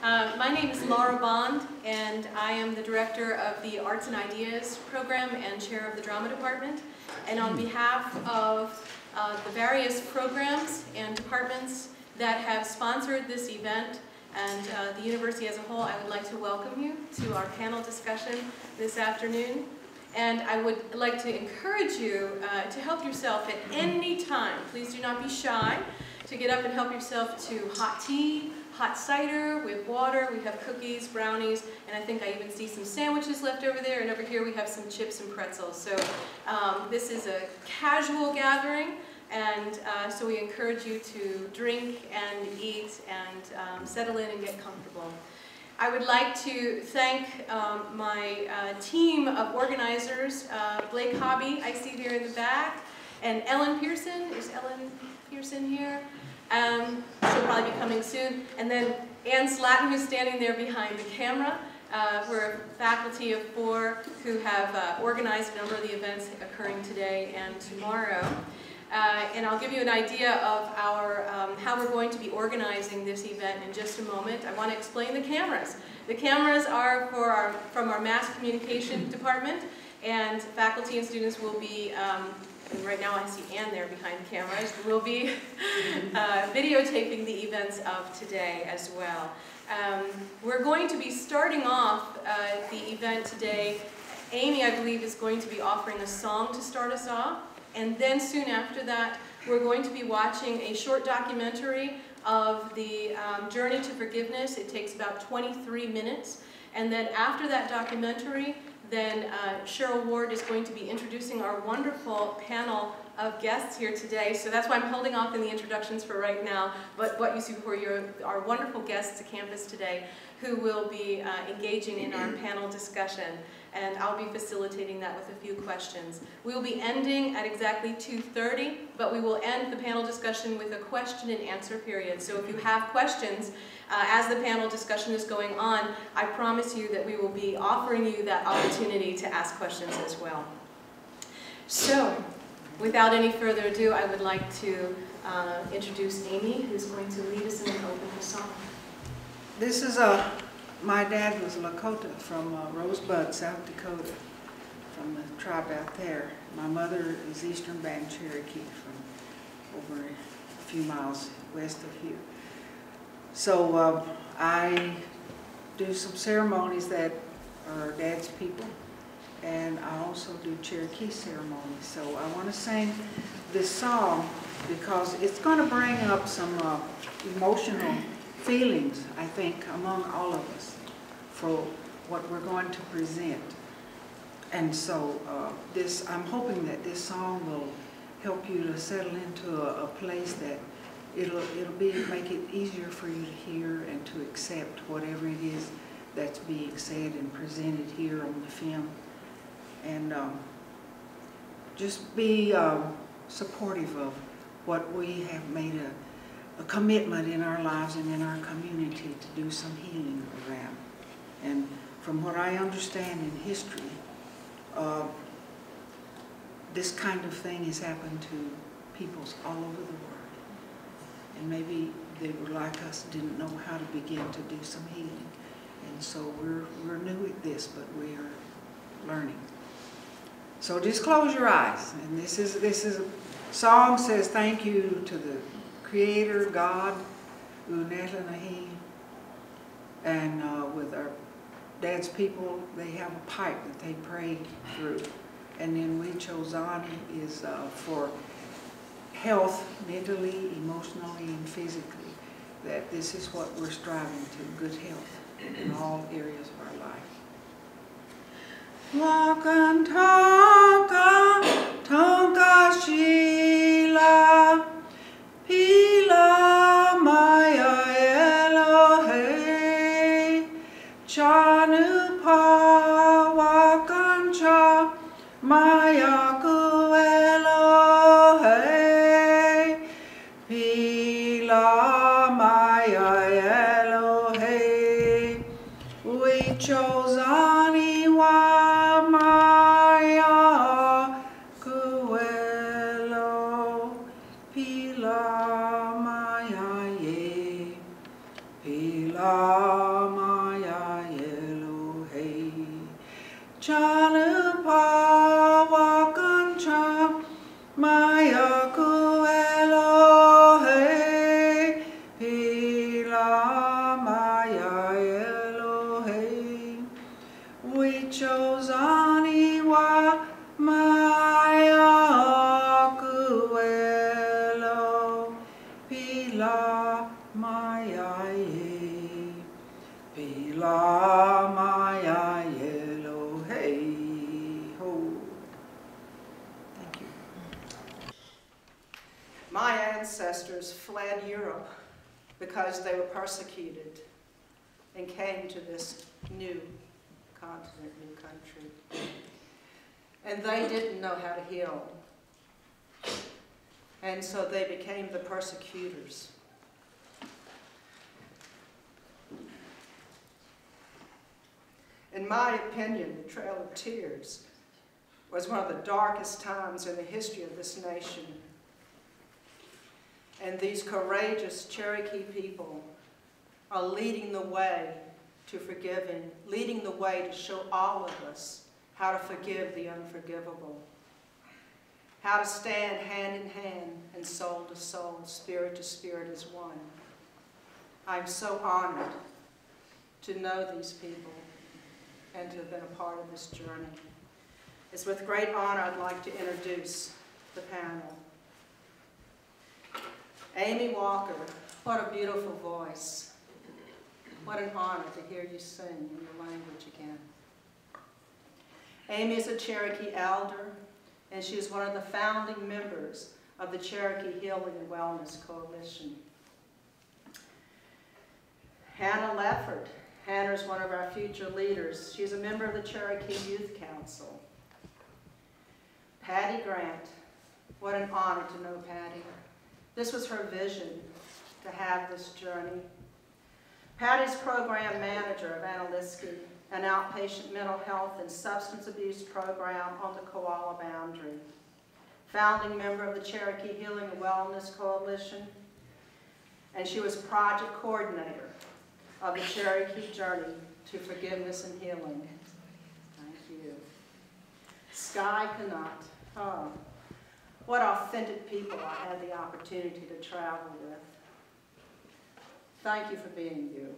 My name is Laura Bond, and I am the director of the Arts and Ideas program and chair of the drama department. And on behalf of the various programs and departments that have sponsored this event and the university as a whole, I would like to welcome you to our panel discussion this afternoon. And I would like to encourage you to help yourself at any time. Please do not be shy to get up and help yourself to hot tea, hot cider with water. We have cookies, brownies, and I think I even see some sandwiches left over there, and over here we have some chips and pretzels. So this is a casual gathering, and so we encourage you to drink and eat and settle in and get comfortable. I would like to thank my team of organizers, Blake Hobby, I see here in the back, and Ellen Pearson. Is Ellen Pearson here? She'll probably be coming soon. And then Ann Slatton, who's standing there behind the camera. We're a faculty of 4 who have organized a number of the events occurring today and tomorrow. And I'll give you an idea of our, how we're going to be organizing this event in just a moment. I want to explain the cameras. The cameras are from our mass communication department, and faculty and students will be, and right now I see Ann there behind the cameras, will be videotaping the events of today as well. We're going to be starting off the event today. Amy, I believe, is going to be offering a song to start us off. And then soon after that, we're going to be watching a short documentary of the Journey to Forgiveness. It takes about 23 minutes. And then after that documentary, then Cheryl Ward is going to be introducing our wonderful panel of guests here today. So that's why I'm holding off in the introductions for right now. But what you see before you are our wonderful guests to campus today who will be engaging in our panel discussion. And I'll be facilitating that with a few questions. We will be ending at exactly 2:30, but we will end the panel discussion with a question and answer period. So if you have questions as the panel discussion is going on, I promise you that we will be offering you that opportunity to ask questions as well. So, without any further ado, I would like to introduce Amy, who's going to lead us in an opening song. This is my dad was Lakota from Rosebud, South Dakota, from the tribe out there. My mother is Eastern Band Cherokee from over a few miles west of here. So I do some ceremonies that are Dad's people, and I also do Cherokee ceremonies. So I want to sing this song because it's going to bring up some emotional feelings, I think, among all of us for what we're going to present. And so I'm hoping that this song will help you to settle into a place that it'll make it easier for you to hear and to accept whatever it is that's being said and presented here on the film. And just be supportive of what we have made a commitment in our lives and in our community to do some healing around. And from what I understand in history, this kind of thing has happened to peoples all over the world. And maybe they were like us, didn't know how to begin to do some healing. And so we're new at this, but we are learning. So just close your eyes. And this is a song says thank you to the Creator, God, Unetanahi, and with our Dad's people, they have a pipe that they prayed through. And then we chose Ani is for health, mentally, emotionally, and physically, that this is what we're striving to, good health in all areas of our life. Wakantanka, tanka shila, pila maya Elohe, chanu pa wakancha maya ku Elohe, pila maya Elohe, we chose Ani wa maya ku Elo, pila maya ye, pila Chalupa wakancha maya Elohe Pila maya Elohe we chose Aniwa maya Elo Pila maya Pila maya Elohe ho. Thank you. My ancestors fled Europe because they were persecuted and came to this new continent, new country. And they didn't know how to heal. And so they became the persecutors. In my opinion, the Trail of Tears was one of the darkest times in the history of this nation. And these courageous Cherokee people are leading the way to forgiving, leading the way to show all of us how to forgive the unforgivable, how to stand hand in hand and soul to soul, spirit to spirit as one. I'm so honored to know these people and to have been a part of this journey. It's with great honor I'd like to introduce the panel. Amy Walker, what a beautiful voice. What an honor to hear you sing in your language again. Amy is a Cherokee elder, and she is one of the founding members of the Cherokee Healing and Wellness Coalition. Hannah Lefford. Hannah is one of our future leaders. She's a member of the Cherokee Youth Council. Patty Grant. What an honor to know Patty. This was her vision, to have this journey. Patty's program manager of Analyski, an outpatient mental health and substance abuse program on the Koala boundary. Founding member of the Cherokee Healing and Wellness Coalition. And she was project coordinator of the Cherokee Journey to Forgiveness and Healing. Thank you. Sky Canott. Oh, what authentic people I had the opportunity to travel with. Thank you for being you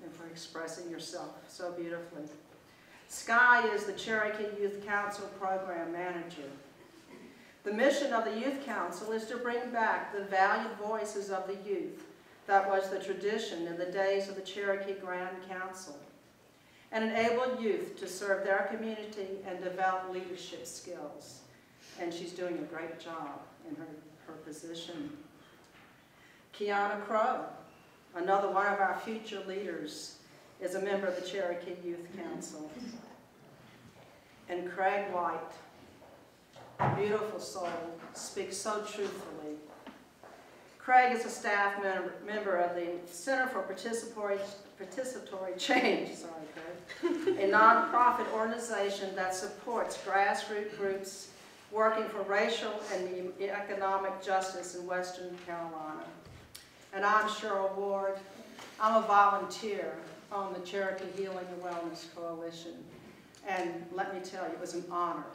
and for expressing yourself so beautifully. Sky is the Cherokee Youth Council Program Manager. The mission of the Youth Council is to bring back the valued voices of the youth that was the tradition in the days of the Cherokee Grand Council, and enable youth to serve their community and develop leadership skills. And she's doing a great job in her position. Kiana Crow, another one of our future leaders, is a member of the Cherokee Youth Council. And Craig White, a beautiful soul, speaks so truthfully. Craig is a staff member of the Center for Participatory Change, a nonprofit organization that supports grassroots groups working for racial and economic justice in Western Carolina. And I'm Cheryl Ward. I'm a volunteer on the Cherokee Healing and Wellness Coalition. And let me tell you, it was an honor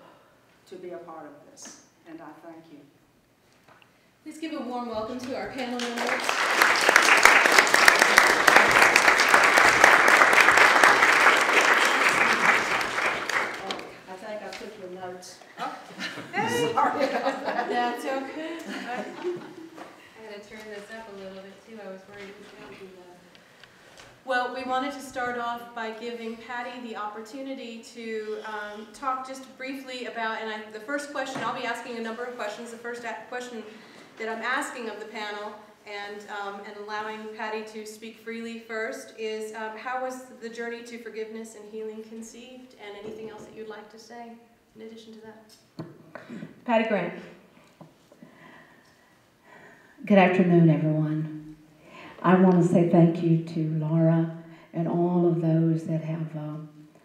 to be a part of this, and I thank you. Please give a warm welcome to our panel members. I think I took your notes. Oh. Hey. Sorry about that. That's okay. I had to turn this up a little bit too. I was worried it was going to do that. Well, we wanted to start off by giving Patty the opportunity to talk just briefly about, and the first question, I'll be asking a number of questions. The first question that I'm asking of the panel, and allowing Patty to speak freely first, is how was the journey to forgiveness and healing conceived, and anything else that you'd like to say in addition to that? Patty Grant. Good afternoon, everyone. I want to say thank you to Laura and all of those that have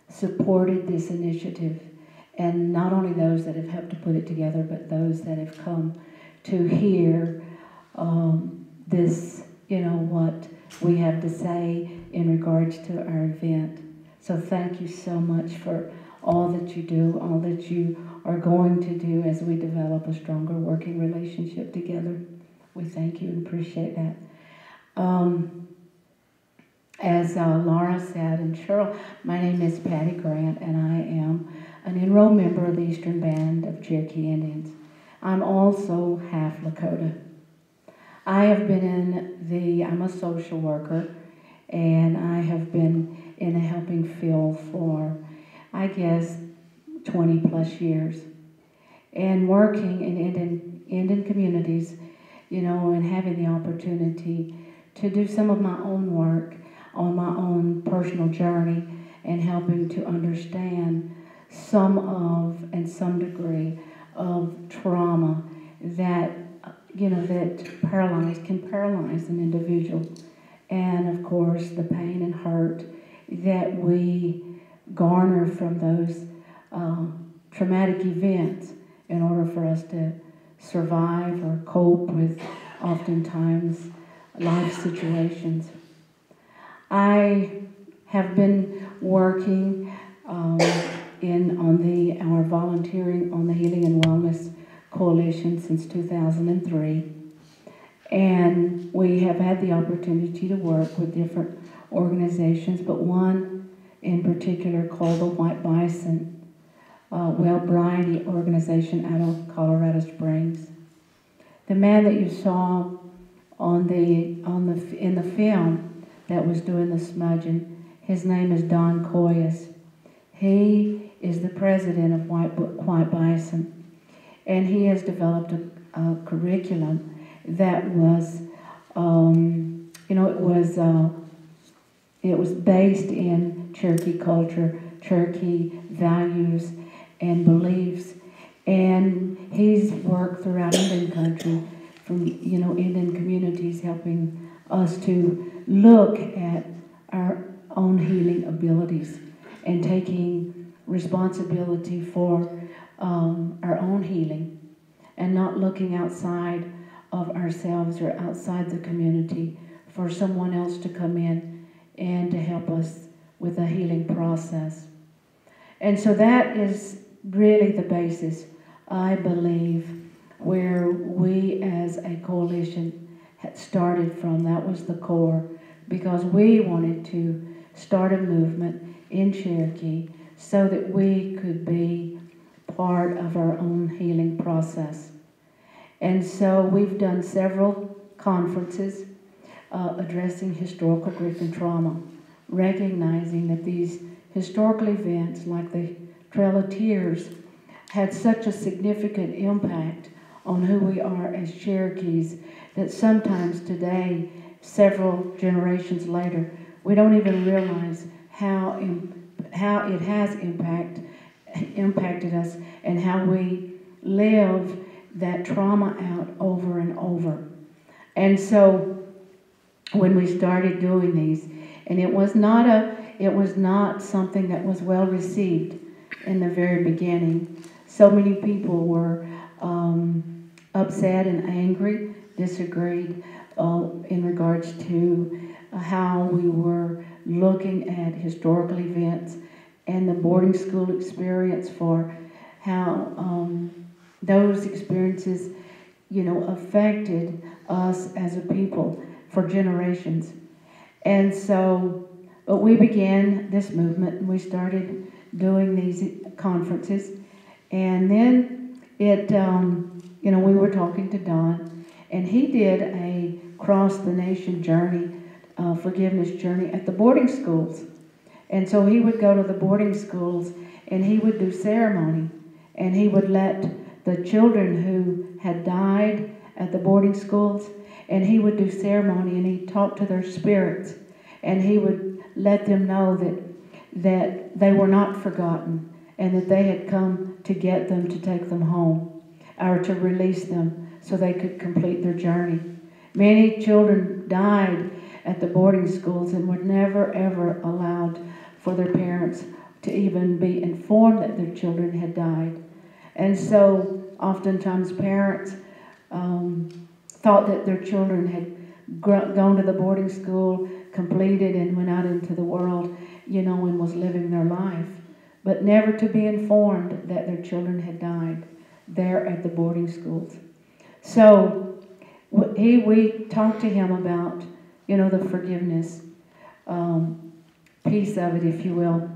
supported this initiative, and not only those that have helped to put it together, but those that have come to hear this, what we have to say in regards to our event. So thank you so much for all that you do, all that you are going to do as we develop a stronger working relationship together. We thank you and appreciate that. As Laura said, and Cheryl, my name is Patty Grant, and I am an enrolled member of the Eastern Band of Cherokee Indians. I'm also half Lakota. I have been I'm a social worker, and I have been in a helping field for, I guess, 20 plus years. And working in Indian communities, you know, and having the opportunity to do some of my own work on my own personal journey and helping to understand some of, and some degree of trauma that, you know, that can paralyze an individual. And of course, the pain and hurt that we garner from those traumatic events in order for us to survive or cope with oftentimes life situations. I have been working our volunteering on the Healing and Wellness Coalition since 2003, and we have had the opportunity to work with different organizations, but one in particular called the White Bison Well-Briety organization out of Colorado Springs. The man that you saw in the film that was doing the smudging, his name is Don Coyas. He is the president of White Bison, and he has developed a curriculum that was, it was based in Cherokee culture, Cherokee values and beliefs, and he's worked throughout Indian country from, you know, Indian communities, helping us to look at our own healing abilities and taking responsibility for our own healing and not looking outside of ourselves or outside the community for someone else to come in and to help us with a healing process. And so that is really the basis, I believe, where we as a coalition had started from. That was the core, because we wanted to start a movement in Cherokee so that we could be part of our own healing process. And so we've done several conferences addressing historical grief and trauma, recognizing that these historical events like the Trail of Tears had such a significant impact on who we are as Cherokees that sometimes today, several generations later, we don't even realize how it has impacted us and how we live that trauma out over and over. And so when we started doing these, and it was not something that was well received in the very beginning. So many people were upset and angry, disagreed in regards to how we were looking at historical events and the boarding school experience, for how those experiences, you know, affected us as a people for generations. And so, but we began this movement and we started doing these conferences. And then it, you know, we were talking to Don, and he did a cross-the-nation journey, forgiveness journey at the boarding schools. And so he would go to the boarding schools and he would do ceremony, and he would let the children who had died at the boarding schools, and he would do ceremony and he'd talk to their spirits, and he would let them know that they were not forgotten and that they had come to get them, to take them home, or to release them so they could complete their journey. Many children died at the boarding schools and were never ever allowed for their parents to even be informed that their children had died. And so oftentimes parents thought that their children had gone to the boarding school, completed, and went out into the world, you know, and was living their life. but never to be informed that their children had died there at the boarding schools. So we talked to him about, the forgiveness piece of it, if you will.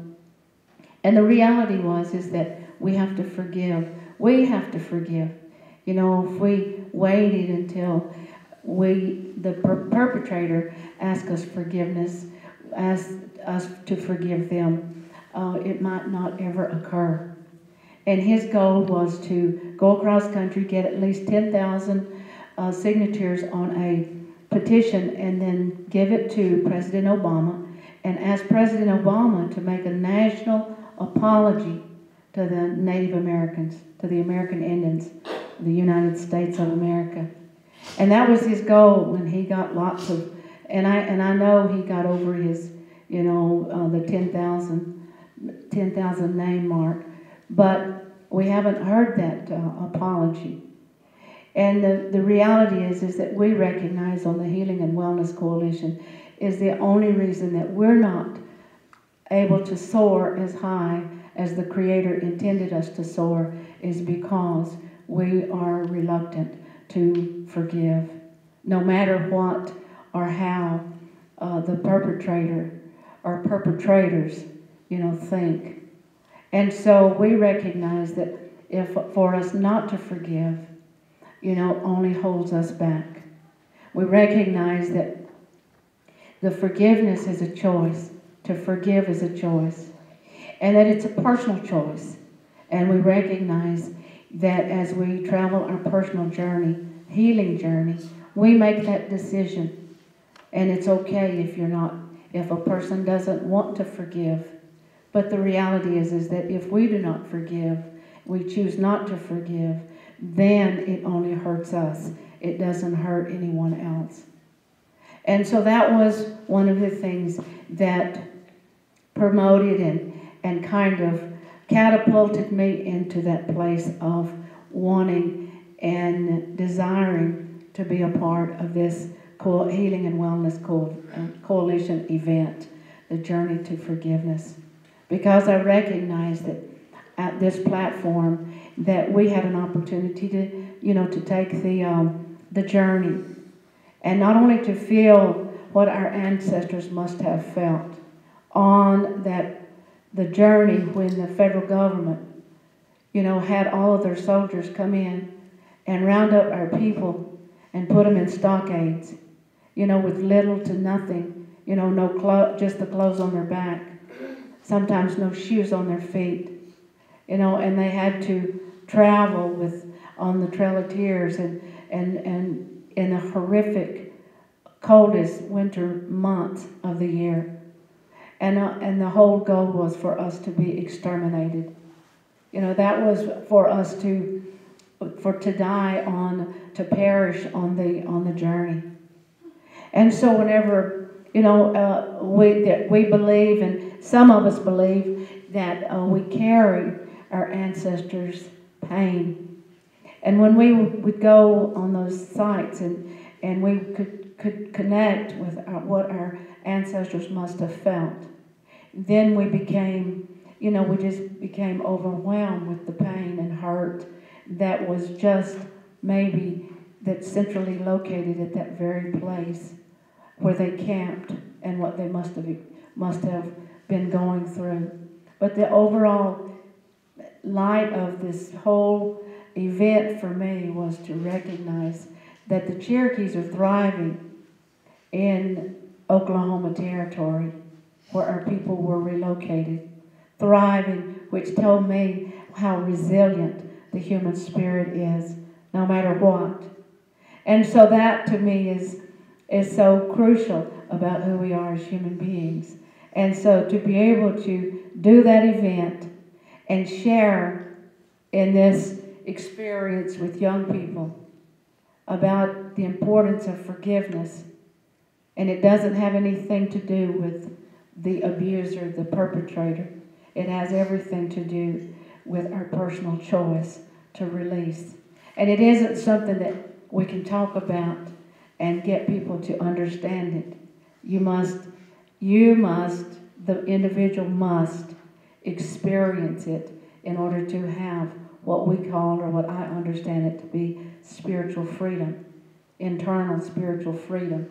And the reality is that we have to forgive. We have to forgive. If we waited until the perpetrator asked us forgiveness, asked us to forgive them, it might not ever occur. And his goal was to go across country, get at least 10,000 signatures on a petition, and then give it to President Obama, and ask President Obama to make a national apology to the Native Americans, to the American Indians, the United States of America. And that was his goal, and he got lots of, and I know he got over his, the 10,000 name mark, but we haven't heard that apology. And the reality is that we recognize on the Healing and Wellness Coalition is the only reason that we're not able to soar as high as the Creator intended us to soar is because we are reluctant to forgive, no matter what or how the perpetrator or perpetrators, think. And so we recognize that if for us not to forgive, only holds us back. We recognize that the forgiveness is a choice. To forgive is a choice. And that it's a personal choice. And we recognize that as we travel our personal journey, healing journey, we make that decision. And it's okay if a person doesn't want to forgive. But the reality is that if we do not forgive, we choose not to forgive, then it only hurts us. It doesn't hurt anyone else. And so that was one of the things that promoted and kind of catapulted me into that place of wanting and desiring to be a part of this Healing and Wellness Coalition event, the Journey to Forgiveness. Because I recognize that at this platform that we had an opportunity to take the journey, and not only to feel what our ancestors must have felt on the journey when the federal government, had all of their soldiers come in and round up our people and put them in stockades, with little to nothing, no just the clothes on their back, sometimes no shoes on their feet, and they had to travel on the Trail of Tears and in the horrific, coldest winter months of the year. And the whole goal was for us to be exterminated. That was for us to die to perish on the journey. And so whenever, we believe, and some of us believe, that we carry our ancestors' pain. And when we would go on those sites and we could connect with what our ancestors must have felt, then we became, we just became overwhelmed with the pain and hurt that was just maybe that centrally located at that very place where they camped and what they must have been going through. But the overall light of this whole event for me was to recognize that the Cherokees are thriving in Oklahoma Territory, where our people were relocated. Thriving, which told me how resilient the human spirit is, no matter what. And so that to me is so crucial about who we are as human beings. And so to be able to do that event and share in this experience with young people about the importance of forgiveness. And it doesn't have anything to do with the abuser, the perpetrator. It has everything to do with our personal choice to release. And it isn't something that we can talk about and get people to understand it. The individual must experience it in order to have what we call, or what I understand it to be, spiritual freedom, internal spiritual freedom.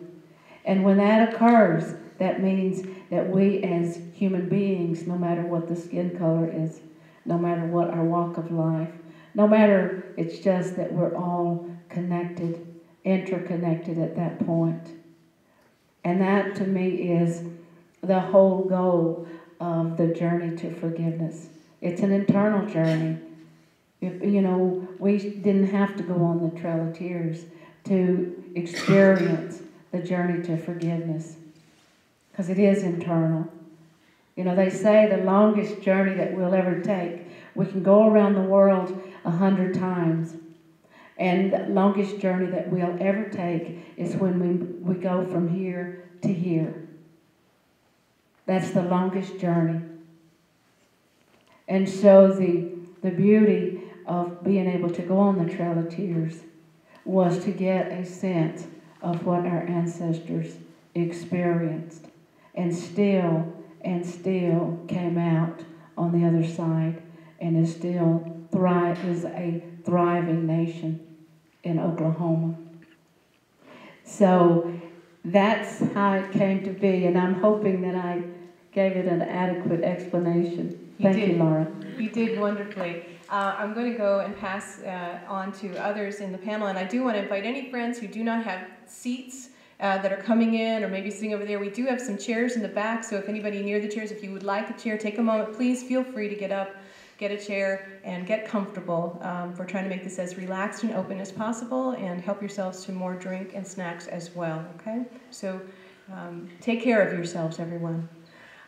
And when that occurs, that means that we as human beings, no matter what the skin color is, no matter what our walk of life, no matter, it's just that we're all connected, interconnected at that point. And that to me is the whole goal of the journey to forgiveness. It's an internal journey. You know, we didn't have to go on the Trail of Tears to experience the journey to forgiveness, because it is internal. You know, they say the longest journey that we'll ever take, we can go around the world 100 times, and the longest journey that we'll ever take is when we go from here to here. That's the longest journey. And so the beauty of being able to go on the Trail of Tears was to get a sense of what our ancestors experienced, and still came out on the other side, and is still is a thriving nation in Oklahoma. So that's how it came to be, and I'm hoping that I gave it an adequate explanation. Thank you, Laura. You did wonderfully. I'm going to go and pass on to others in the panel, and I do want to invite any friends who do not have seats that are coming in, or maybe sitting over there. We do have some chairs in the back, so if anybody near the chairs, if you would like a chair, take a moment. Please feel free to get up, get a chair, and get comfortable. We're trying to make this as relaxed and open as possible, and help yourselves to more drink and snacks as well, okay? So take care of yourselves, everyone.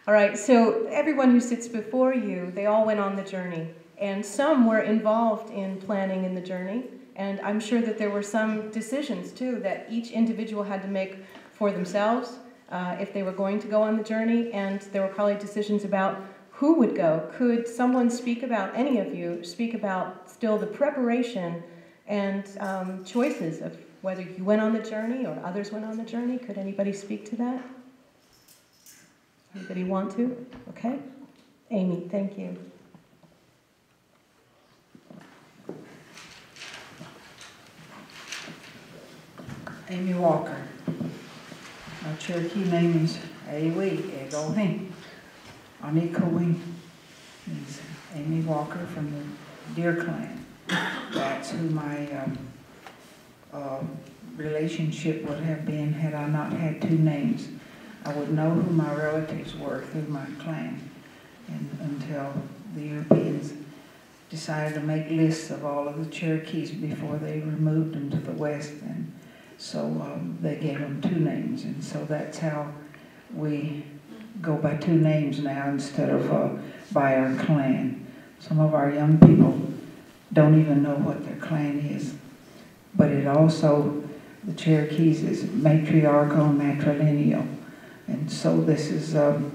All right, so everyone who sits before you, they all went on the journey, and some were involved in planning in the journey, and I'm sure that there were some decisions, too, that each individual had to make for themselves if they were going to go on the journey, and there were probably decisions about who would go. Could someone speak about, any of you, speak about still the preparation and choices of whether you went on the journey or others went on the journey? Could anybody speak to that? Anybody want to? Okay. Amy, thank you. Amy Walker. My Cherokee name is Awi Egohin. Anikowi is Amy Walker from the Deer Clan. That's who my relationship would have been had I not had two names. I would know who my relatives were through my clan, and until the Europeans decided to make lists of all of the Cherokees before they removed them to the west, and so they gave them two names, and so that's how we go by two names now instead of by our clan. Some of our young people don't even know what their clan is, but it also, the Cherokees is matriarchal and matrilineal. And so this is, if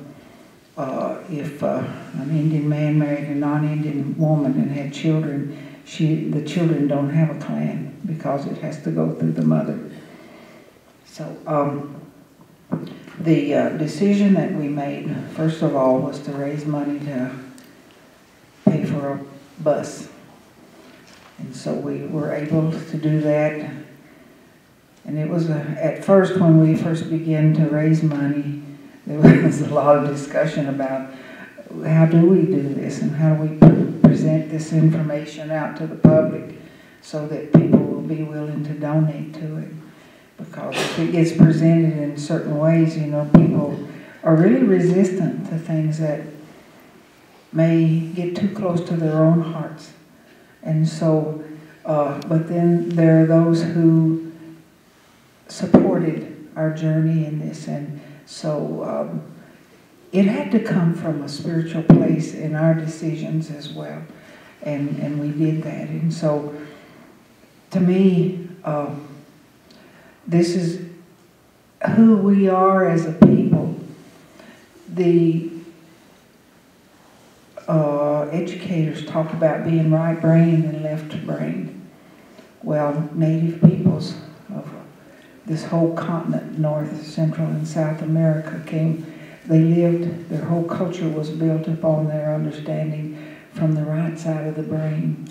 an Indian man married a non-Indian woman and had children, the children don't have a clan because it has to go through the mother. So the decision that we made, first of all, was to raise money to pay for a bus. And so we were able to do that. And it was, at first, when we first began to raise money, there was a lot of discussion about how do we do this and how do we present this information out to the public so that people will be willing to donate to it. Because if it gets presented in certain ways, you know, people are really resistant to things that may get too close to their own hearts. And so, but then there are those who supported our journey in this, and so it had to come from a spiritual place in our decisions as well, and we did that. And so to me, this is who we are as a people. The educators talk about being right-brained and left-brained. Well, Native peoples of this whole continent, North, Central, and South America, came They lived, their whole culture was built upon their understanding from the right side of the brain.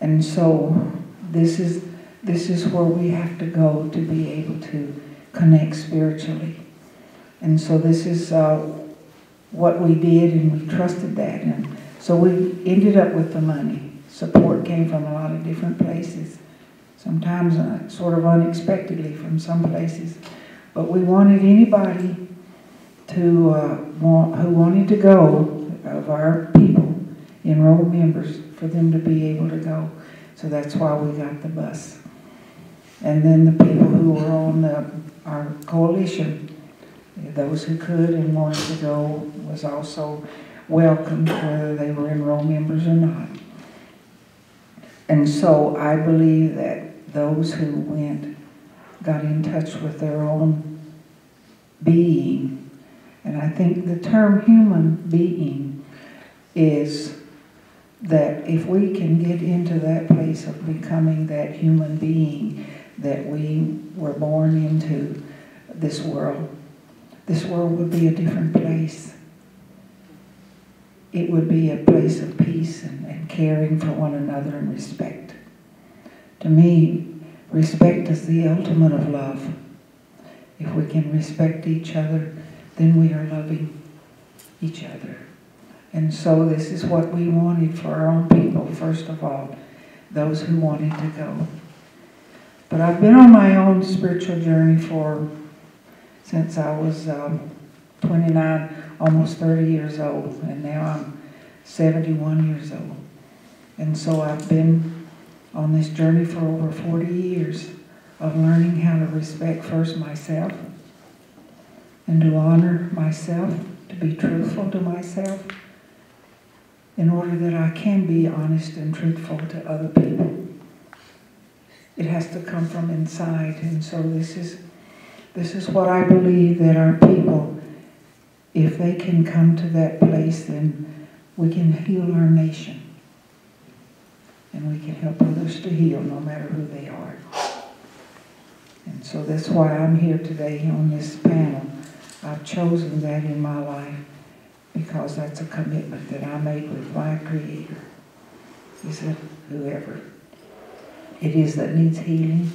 And so this is where we have to go to be able to connect spiritually. And so this is what we did, and we trusted that. And so we ended up with the money. Support came from a lot of different places, sometimes sort of unexpectedly from some places. But we wanted anybody to who wanted to go, of our people, enrolled members, for them to be able to go. So that's why we got the bus. And then the people who were on our coalition, those who could and wanted to go, was also welcomed, whether they were enrolled members or not. And so I believe that those who went got in touch with their own being. And I think the term human being is that if we can get into that place of becoming that human being that we were born into, this world would be a different place. It would be a place of peace and caring for one another and respect. To me, respect is the ultimate of love. If we can respect each other, then we are loving each other. And so this is what we wanted for our own people, first of all, those who wanted to go. But I've been on my own spiritual journey since I was 29, almost 30 years old, and now I'm 71 years old. And so I've been on this journey for over 40 years of learning how to respect first myself and to honor myself, to be truthful to myself, in order that I can be honest and truthful to other people. It has to come from inside, and so this is what I believe, that our people, if they can come to that place, then we can heal our nation. And we can help others to heal, no matter who they are. And so that's why I'm here today on this panel. I've chosen that in my life because that's a commitment that I made with my Creator. He said, whoever it is that needs healing,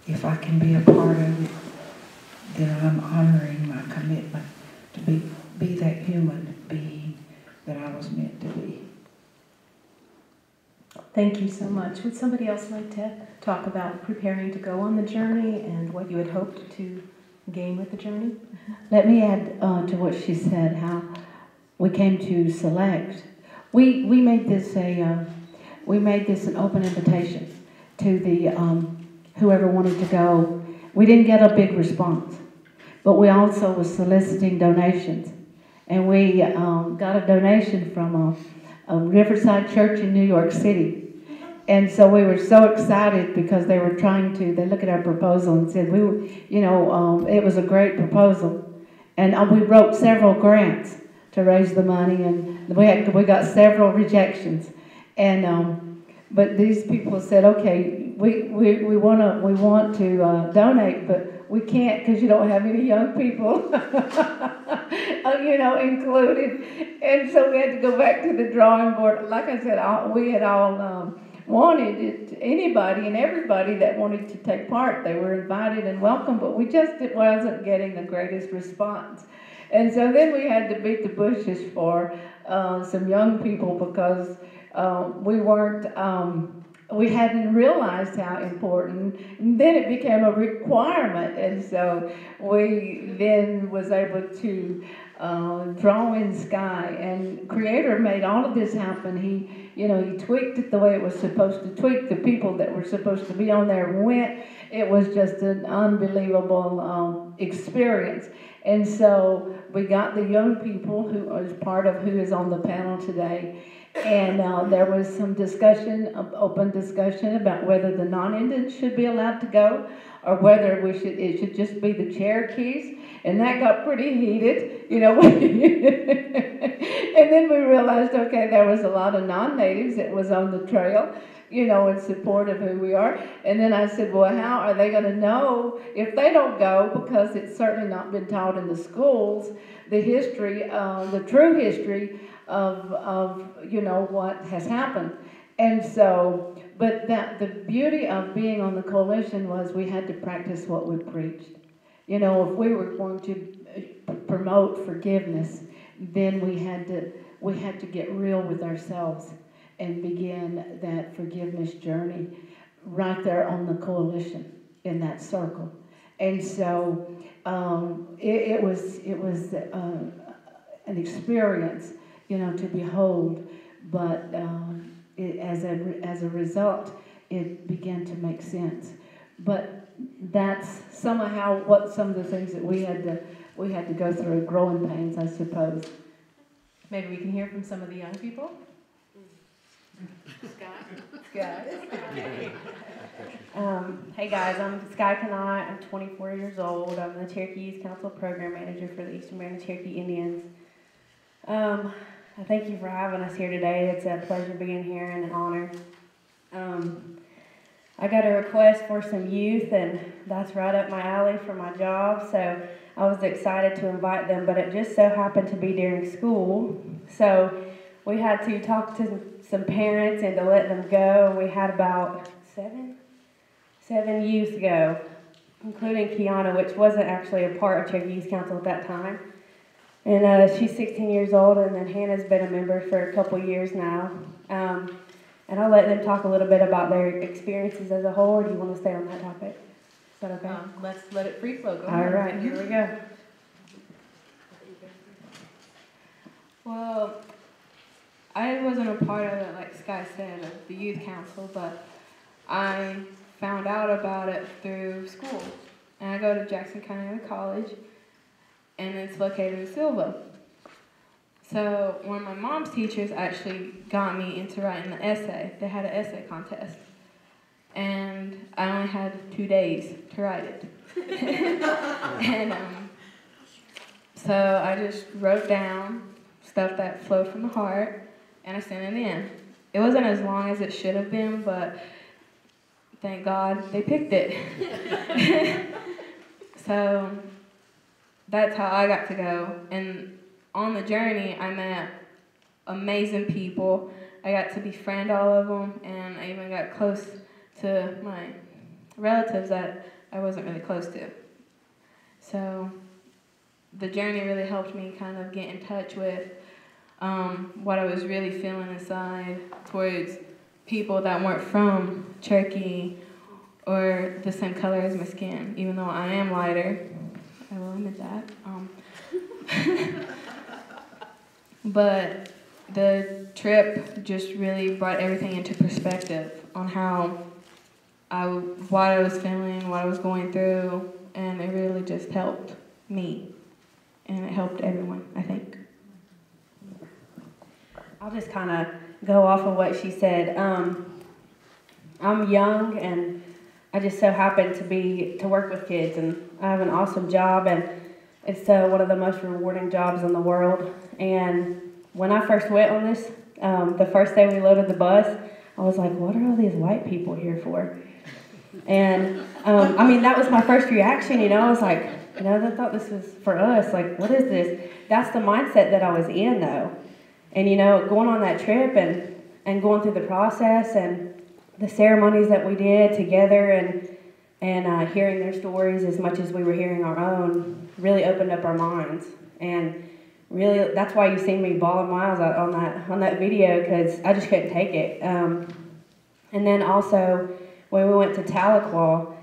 if I can be a part of it, then I'm honoring my commitment to be that human being that I was meant to be. Thank you so much. Would somebody else like to talk about preparing to go on the journey and what you had hoped to gain with the journey? Let me add to what she said, how we came to select. We made this an open invitation to the whoever wanted to go. We didn't get a big response, but we also was soliciting donations, and we got a donation from a Riverside church in New York City. And so we were so excited because they look at our proposal and said, it was a great proposal. And we wrote several grants to raise the money, and we got several rejections. And but these people said, okay, we want to donate, but we can't because you don't have any young people, included. And so we had to go back to the drawing board. Like I said, we had all wanted it, anybody and everybody that wanted to take part. They were invited and welcome, but it wasn't getting the greatest response. And so then we had to beat the bushes for some young people because we hadn't realized how important, and then it became a requirement. And so we then was able to draw in Sky, and Creator made all of this happen. He tweaked it the way it was supposed to tweak. The people that were supposed to be on there went. It was just an unbelievable experience. And so we got the young people who is part of who is on the panel today. And there was some open discussion about whether the non-Indians should be allowed to go, or whether it should just be the Cherokees. And that got pretty heated, you know. And then we realized, okay, there was a lot of non-natives that was on the trail, you know, in support of who we are. And then I said, well, how are they going to know if they don't go? Because it's certainly not been taught in the schools, the history, the true history of you know, what has happened. And so, but that the beauty of being on the coalition was we had to practice what we preached. You know, if we were going to promote forgiveness, then we had to get real with ourselves and begin that forgiveness journey right there on the coalition in that circle. And so it was an experience, you know, to behold. But as a result, it began to make sense. But that's somehow what some of the things that we had to go through, growing pains, I suppose. Maybe we can hear from some of the young people. Sky. Hey guys, I'm Sky Kanai. I'm 24 years old. I'm the Cherokee Youth Council Program Manager for the Eastern Band of Cherokee Indians. I thank you for having us here today. It's a pleasure being here and an honor. I got a request for some youth, and that's right up my alley for my job, so I was excited to invite them, but it just so happened to be during school, so we had to talk to some parents and to let them go. We had about seven youth go, including Kiana, which wasn't actually a part of Cherokee Youth Council at that time. And she's 16 years old, and then Hannah's been a member for a couple years now. And I'll let them talk a little bit about their experiences as a whole, or do you want to stay on that topic? Is that okay? Let's let it free flow. Go All ahead. right, here we go. Well, I wasn't a part of it, like Sky said, of the youth council, but I found out about it through school. And I go to Jackson County College, and it's located in Silva. So one of my mom's teachers actually got me into writing the essay. They had an essay contest. And I only had 2 days to write it. And so I just wrote down stuff that flowed from the heart, and I sent it in. It wasn't as long as it should have been, but thank God they picked it. So that's how I got to go. And on the journey, I met amazing people. I got to befriend all of them, and I even got close to my relatives that I wasn't really close to. So the journey really helped me kind of get in touch with what I was really feeling inside towards people that weren't from Cherokee or the same color as my skin, even though I am lighter. I will admit that. But the trip just really brought everything into perspective on what I was feeling, what I was going through, and it really just helped me, and it helped everyone, I think. I'll just kind of go off of what she said. I'm young, and I just so happen to work with kids, and I have an awesome job, and it's one of the most rewarding jobs in the world. And when I first went on this, the first day we loaded the bus, I was like, what are all these white people here for? And, I mean, that was my first reaction, you know. I was like, you know, they thought this was for us. Like, what is this? That's the mindset that I was in, though. And, you know, going on that trip and going through the process and the ceremonies that we did together and hearing their stories as much as we were hearing our own really opened up our minds. And really, that's why you see me bawling my eyes out on that video, because I just couldn't take it. And then also, when we went to Tahlequah,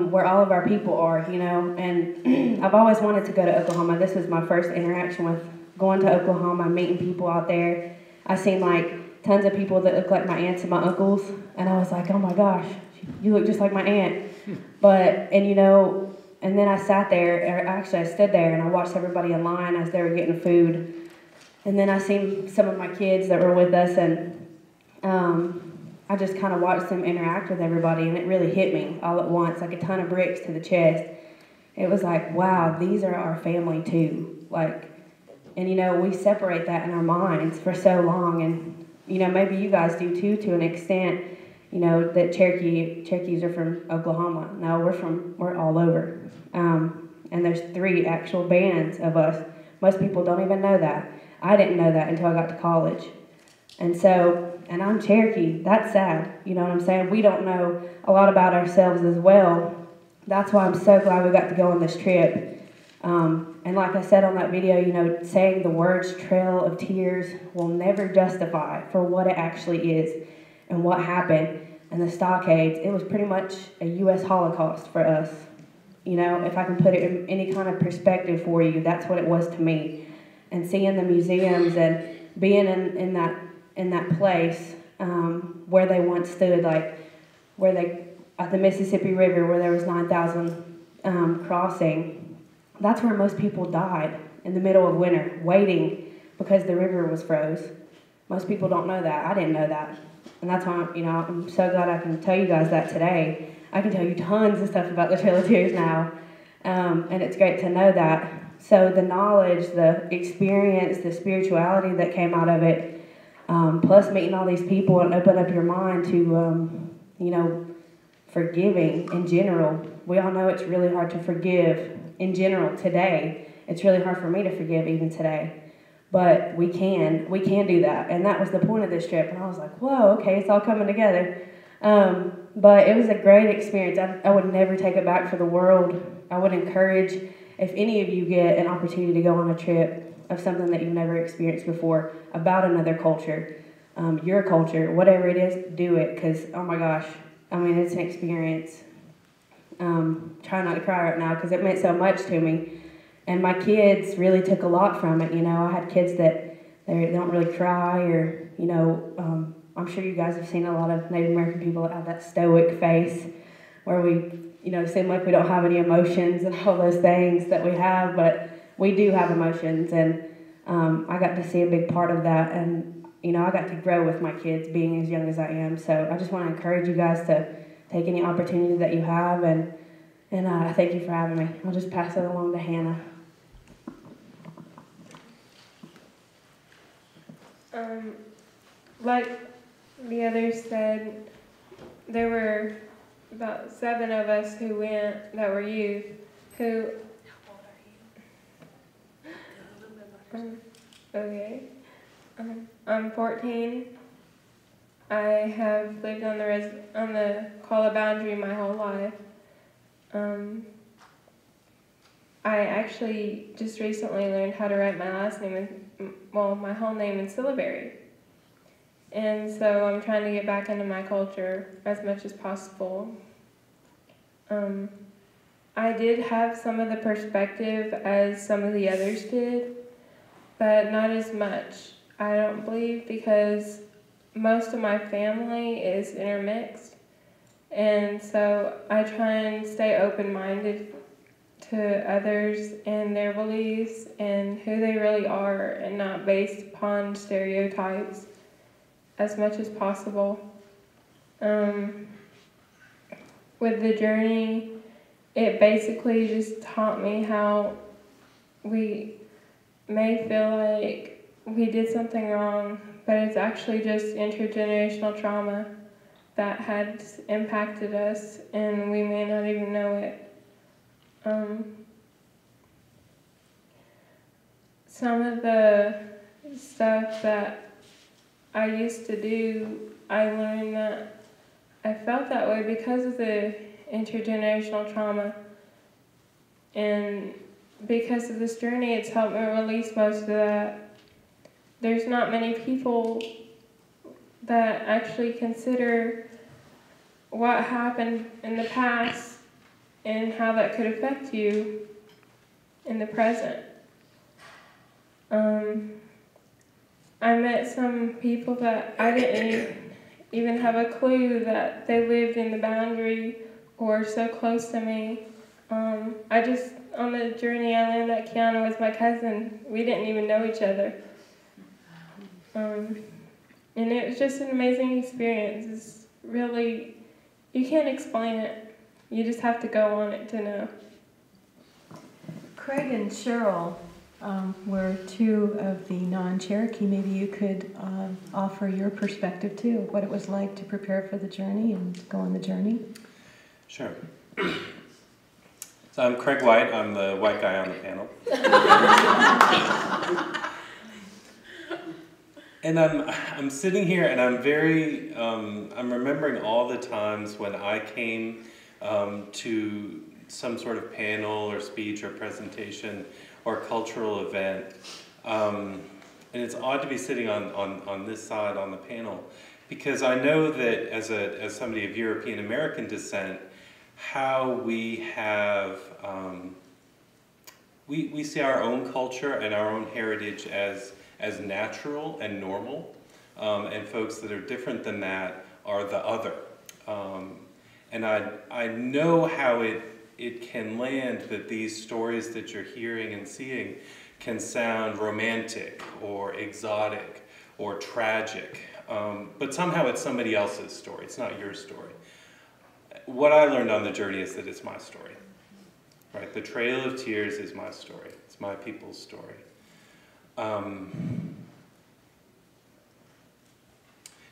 where all of our people are, you know, and I've always wanted to go to Oklahoma. This was my first interaction with going to Oklahoma, meeting people out there. I seen like tons of people that look like my aunts and my uncles, and I was like, oh my gosh, you look just like my aunt. And you know, and then I sat there, or actually I stood there and I watched everybody in line as they were getting food. And then I seen some of my kids that were with us, and I just kind of watched them interact with everybody, and it really hit me all at once, like a ton of bricks to the chest. it was like, wow, these are our family too. Like, and we separate that in our minds for so long, and maybe you guys do too, to an extent. That Cherokees are from Oklahoma. No, we're all over. And there's 3 actual bands of us. Most people don't even know that. I didn't know that until I got to college. And I'm Cherokee. That's sad. You know what I'm saying? We don't know a lot about ourselves as well. That's why I'm so glad we got to go on this trip. And like I said on that video, saying the words Trail of Tears will never justify for what it actually is and what happened. And the stockades, it was pretty much a U.S. Holocaust for us. If I can put it in any kind of perspective for you, that's what it was to me. And seeing the museums and being in that place where they once stood, like where they at the Mississippi River, where there was 9,000 crossing, that's where most people died in the middle of winter, waiting because the river was froze. Most people don't know that. I didn't know that. And that's why, I'm so glad I can tell you guys that today. I can tell you tons of stuff about the Trail of Tears now. And it's great to know that. So the knowledge, the experience, the spirituality that came out of it, plus meeting all these people and open up your mind to, forgiving in general. We all know it's really hard to forgive in general today. It's really hard for me to forgive even today. But we can do that. And that was the point of this trip. And I was like, whoa, okay, it's all coming together. But it was a great experience. I would never take it back for the world. I would encourage, if any of you get an opportunity to go on a trip of something that you've never experienced before, about another culture, your culture, whatever it is, do it. Because, oh my gosh, it's an experience. Try not to cry right now because it meant so much to me. And my kids really took a lot from it. I had kids that they don't really cry, or, I'm sure you guys have seen a lot of Native American people that have that stoic face where we, seem like we don't have any emotions and all those things that we have, but we do have emotions. And I got to see a big part of that. And, I got to grow with my kids being as young as I am. So I just want to encourage you guys to take any opportunity that you have. And thank you for having me. I'll just pass it along to Hannah. Like the others said, there were about 7 of us who went that were youth who... How old are you? Okay. I'm 14. I have lived on the Koala boundary my whole life. I actually just recently learned how to write my last name, my whole name in syllabary. And so I'm trying to get back into my culture as much as possible. I did have some of the perspective as some of the others did, but not as much, I don't believe, because most of my family is intermixed. And so I try and stay open-minded to others and their beliefs and who they really are, and not based upon stereotypes as much as possible. With the journey, it basically just taught me how we may feel like we did something wrong, but it's actually just intergenerational trauma that had impacted us, and we may not even know it. Some of the stuff that I used to do, I learned that I felt that way because of the intergenerational trauma. And because of this journey, it's helped me release most of that. There's not many people that actually consider what happened in the past and how that could affect you in the present. I met some people that I didn't even have a clue that they lived in the boundary or so close to me. On the journey, I learned that Kiana was my cousin. We didn't even know each other. And it was just an amazing experience. It's really, you can't explain it. You just have to go on it to know. Craig and Cheryl were two of the non-Cherokee. Maybe you could offer your perspective too, what it was like to prepare for the journey and go on the journey. Sure. So I'm Craig White. I'm the white guy on the panel. And I'm sitting here and I'm very, I'm remembering all the times when I came to some sort of panel or speech or presentation or cultural event. And it's odd to be sitting on this side on the panel, because I know that as somebody of European American descent, how we have, we see our own culture and our own heritage as natural and normal, and folks that are different than that are the other. And I know how it can land that these stories that you're hearing and seeing can sound romantic or exotic or tragic, but somehow it's somebody else's story. It's not your story. What I learned on the journey is that it's my story, right? The Trail of Tears is my story. It's my people's story.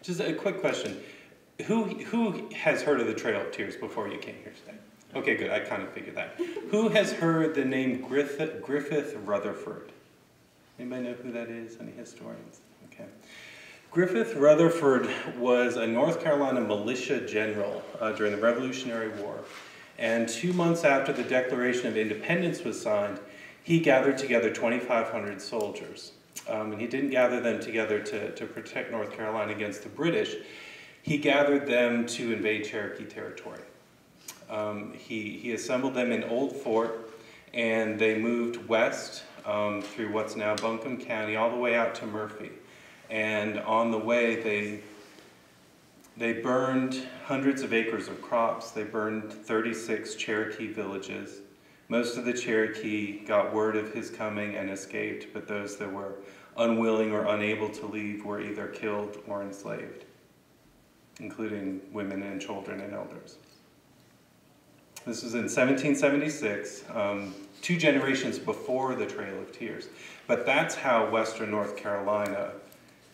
Just a quick question. Who has heard of the Trail of Tears before you came here today? Okay, good. I kind of figured that. Who has heard the name Griffith Rutherford? Anybody know who that is? Any historians? Okay. Griffith Rutherford was a North Carolina militia general during the Revolutionary War. And 2 months after the Declaration of Independence was signed, he gathered together 2,500 soldiers. And he didn't gather them together to protect North Carolina against the British. He gathered them to invade Cherokee territory. He assembled them in Old Fort, and they moved west through what's now Buncombe County all the way out to Murphy. And on the way, they burned hundreds of acres of crops. They burned 36 Cherokee villages. Most of the Cherokee got word of his coming and escaped, but those that were unwilling or unable to leave were either killed or enslaved, including women and children and elders. This was in 1776, 2 generations before the Trail of Tears. But that's how Western North Carolina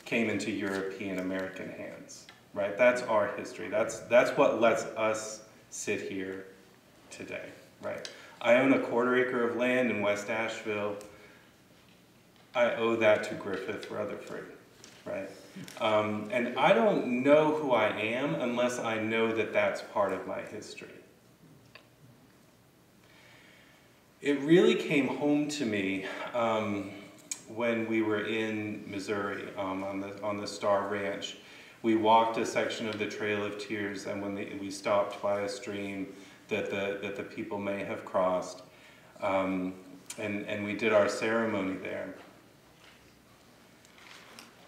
came into European American hands, right? That's our history. That's what lets us sit here today, right? I own a 1/4 acre of land in West Asheville. I owe that to Griffith Rutherford, right? And I don't know who I am unless I know that that's part of my history. It really came home to me when we were in Missouri on the Star Ranch. We walked a section of the Trail of Tears, and when we stopped by a stream that the people may have crossed, and we did our ceremony there.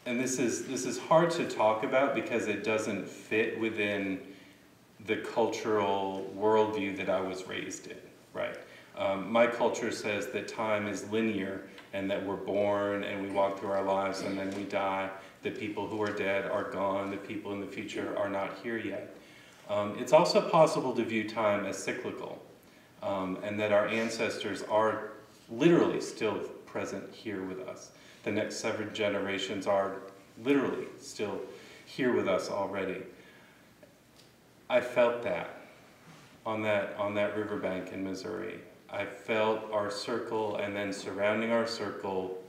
And this is hard to talk about because it doesn't fit within the cultural worldview that I was raised in, right? My culture says that time is linear and that we're born and we walk through our lives and then we die. The people who are dead are gone. The people in the future are not here yet. It's also possible to view time as cyclical, and that our ancestors are literally still present here with us. The next 7 generations are literally still here with us already. I felt that on that riverbank in Missouri. I felt our circle, and then surrounding our circle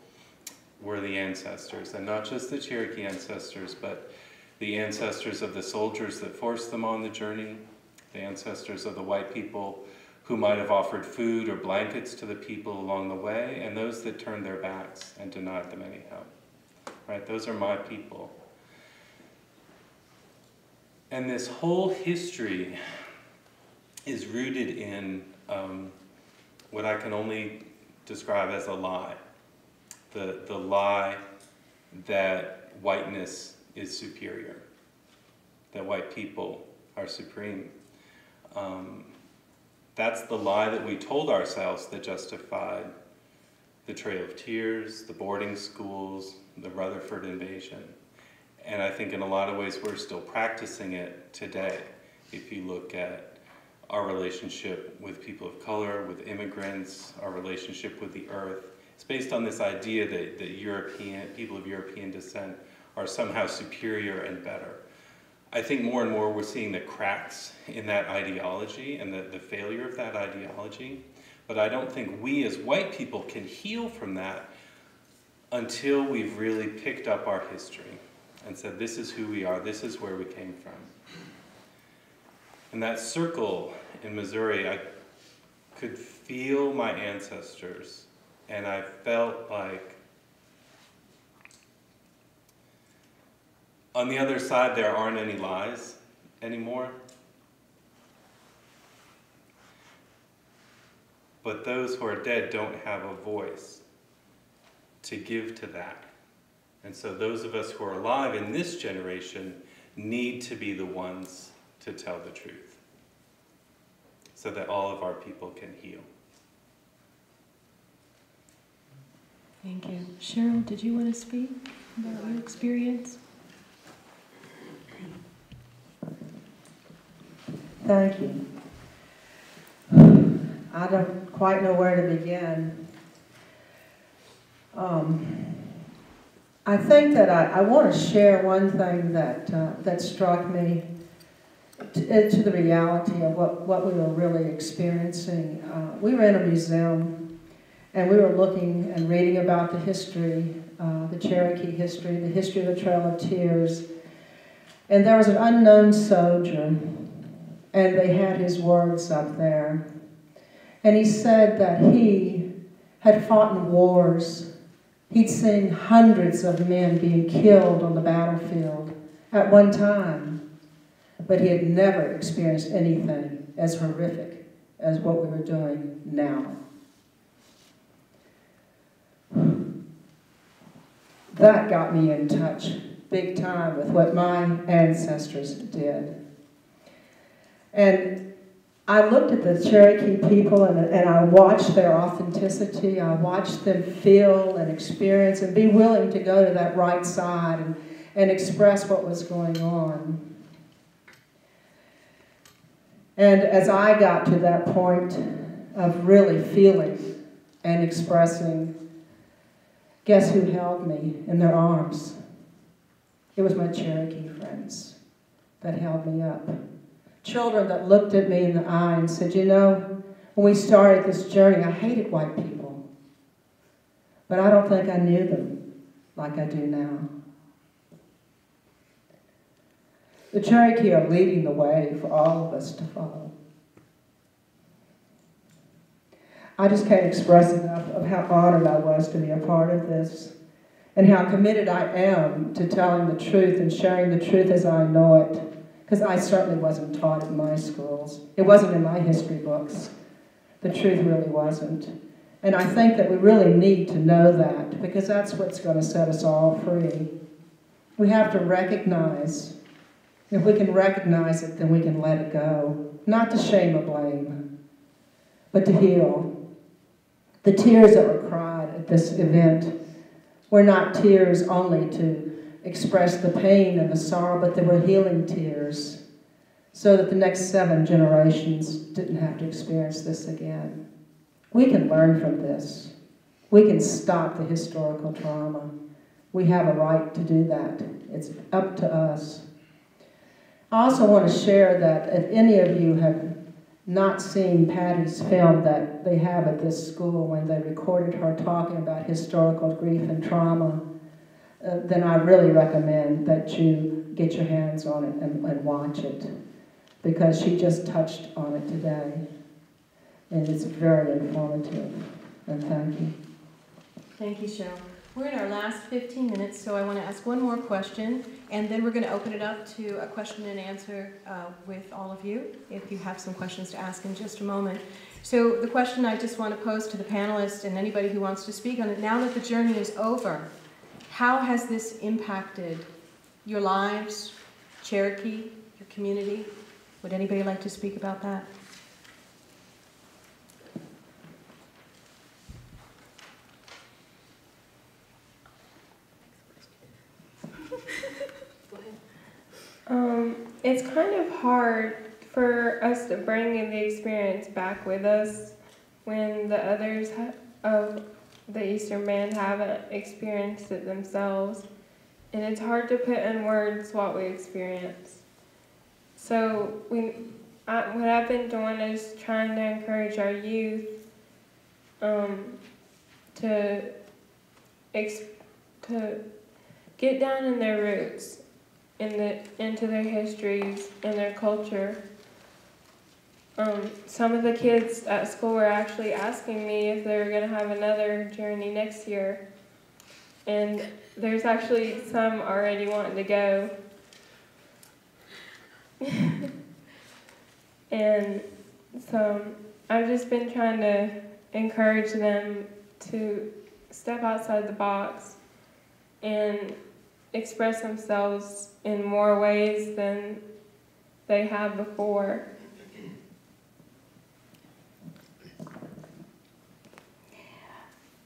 were the ancestors, and not just the Cherokee ancestors, but the ancestors of the soldiers that forced them on the journey, the ancestors of the white people who might have offered food or blankets to the people along the way, and those that turned their backs and denied them any help. Right? Those are my people. And this whole history is rooted in what I can only describe as a lie. The lie that whiteness is superior, that white people are supreme. That's the lie that we told ourselves that justified the Trail of Tears, the boarding schools, the Rutherford invasion. And I think in a lot of ways we're still practicing it today. If you look at our relationship with people of color, with immigrants, our relationship with the earth. It's based on this idea that people of European descent are somehow superior and better. I think more and more we're seeing the cracks in that ideology and the failure of that ideology. But I don't think we as white people can heal from that until we've really picked up our history and said, this is who we are, this is where we came from. In that circle in Missouri, I could feel my ancestors, and I felt like on the other side there aren't any lies anymore. But those who are dead don't have a voice to give to that. And so those of us who are alive in this generation need to be the ones to tell the truth so that all of our people can heal. Thank you. Cheryl, did you want to speak about your experience? Thank you. I don't quite know where to begin. I think that I want to share one thing that struck me to the reality of what we were really experiencing. We were in a museum, and we were looking and reading about the history, the Cherokee history, the history of the Trail of Tears. And there was an unknown soldier, and they had his words up there. And he said that he had fought in wars. He'd seen hundreds of men being killed on the battlefield at one time, but he had never experienced anything as horrific as what we were doing now. That got me in touch big time with what my ancestors did. And I looked at the Cherokee people and I watched their authenticity. I watched them feel and experience and be willing to go to that right side and express what was going on. And as I got to that point of really feeling and expressing, guess who held me in their arms? It was my Cherokee friends that held me up. Children that looked at me in the eye and said, you know, when we started this journey, I hated white people. But I don't think I knew them like I do now. The Cherokee are leading the way for all of us to follow. I just can't express enough of how honored I was to be a part of this and how committed I am to telling the truth and sharing the truth as I know it. Because I certainly wasn't taught in my schools. It wasn't in my history books. The truth really wasn't. And I think that we really need to know that, because that's what's going to set us all free. We have to recognize. If we can recognize it, then we can let it go. Not to shame or blame, but to heal. The tears that were cried at this event were not tears only to express the pain and the sorrow, but they were healing tears so that the next 7 generations didn't have to experience this again. We can learn from this. We can stop the historical trauma. We have a right to do that. It's up to us. I also want to share that if any of you have not seen Patty's film that they have at this school when they recorded her talking about historical grief and trauma, then I really recommend that you get your hands on it and watch it, because she just touched on it today. And it's very informative. And thank you. Thank you, Cheryl. We're in our last 15 minutes, so I want to ask one more question, and then we're going to open it up to a question and answer with all of you, if you have some questions to ask in just a moment. So the question I just want to pose to the panelists and anybody who wants to speak on it, now that the journey is over, how has this impacted your lives, Cherokee, your community? Would anybody like to speak about that? It's kind of hard for us to bring in the experience back with us when the others of the Eastern Band haven't experienced it themselves. And it's hard to put in words what we experience. So what I've been doing is trying to encourage our youth to get down in their roots, into their histories and their culture. Some of the kids at school were actually asking me if they were going to have another journey next year. And there's actually some already wanting to go. And so I've just been trying to encourage them to step outside the box and express themselves in more ways than they have before.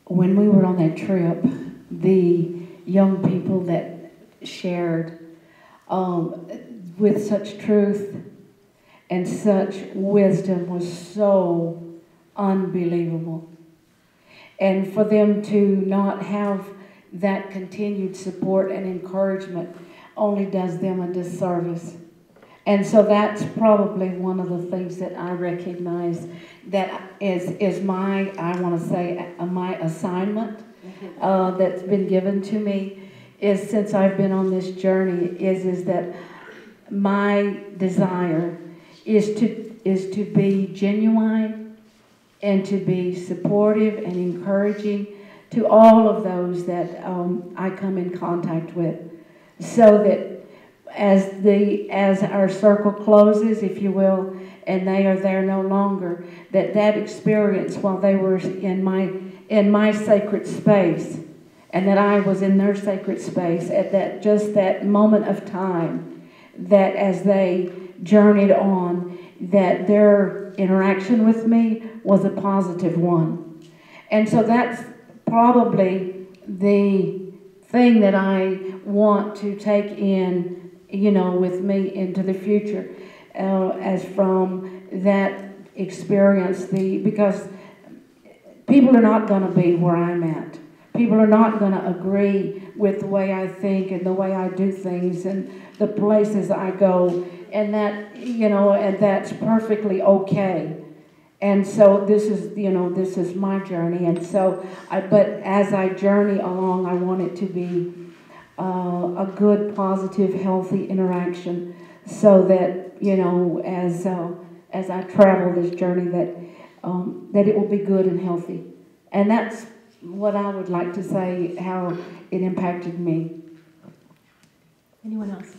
When we were on that trip, the young people that shared with such truth and such wisdom was so unbelievable. And for them to not have that continued support and encouragement only does them a disservice. And so that's probably one of the things that I recognize that is my, I want to say, my assignment that's been given to me is, since I've been on this journey, is that my desire is to be genuine and to be supportive and encouraging to all of those that I come in contact with, so that as our circle closes, if you will, and they are there no longer, that experience while they were in my sacred space, and that I was in their sacred space at that moment of time, that as they journeyed on, that their interaction with me was a positive one. And so that's probably the thing that I want to take in, with me into the future, as from that experience, because people are not going to be where I'm at. People are not going to agree with the way I think and the way I do things and the places I go, and that, and that's perfectly okay. And so this is my journey. And so, but as I journey along, I want it to be a good, positive, healthy interaction, so that, as I travel this journey, that it will be good and healthy. And that's what I would like to say, how it impacted me. Anyone else?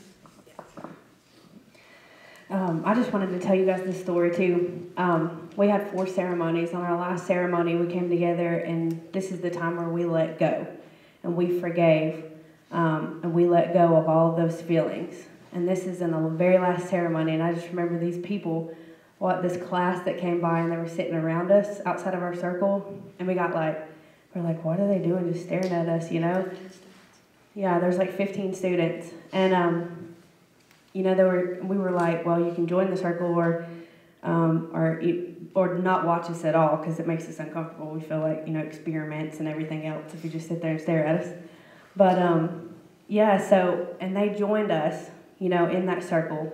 I just wanted to tell you guys this story too. We had 4 ceremonies. On our last ceremony, we came together, and this is the time where we let go, and we forgave, and we let go of all of those feelings. And this is in the very last ceremony, and I just remember these people, this class that came by, and they were sitting around us outside of our circle, and we're like, what are they doing, just staring at us, Yeah, there's like 15 students, and we were like, well, you can join the circle or not watch us at all, because it makes us uncomfortable. We feel like, experiments and everything else if you just sit there and stare at us. But and they joined us, in that circle,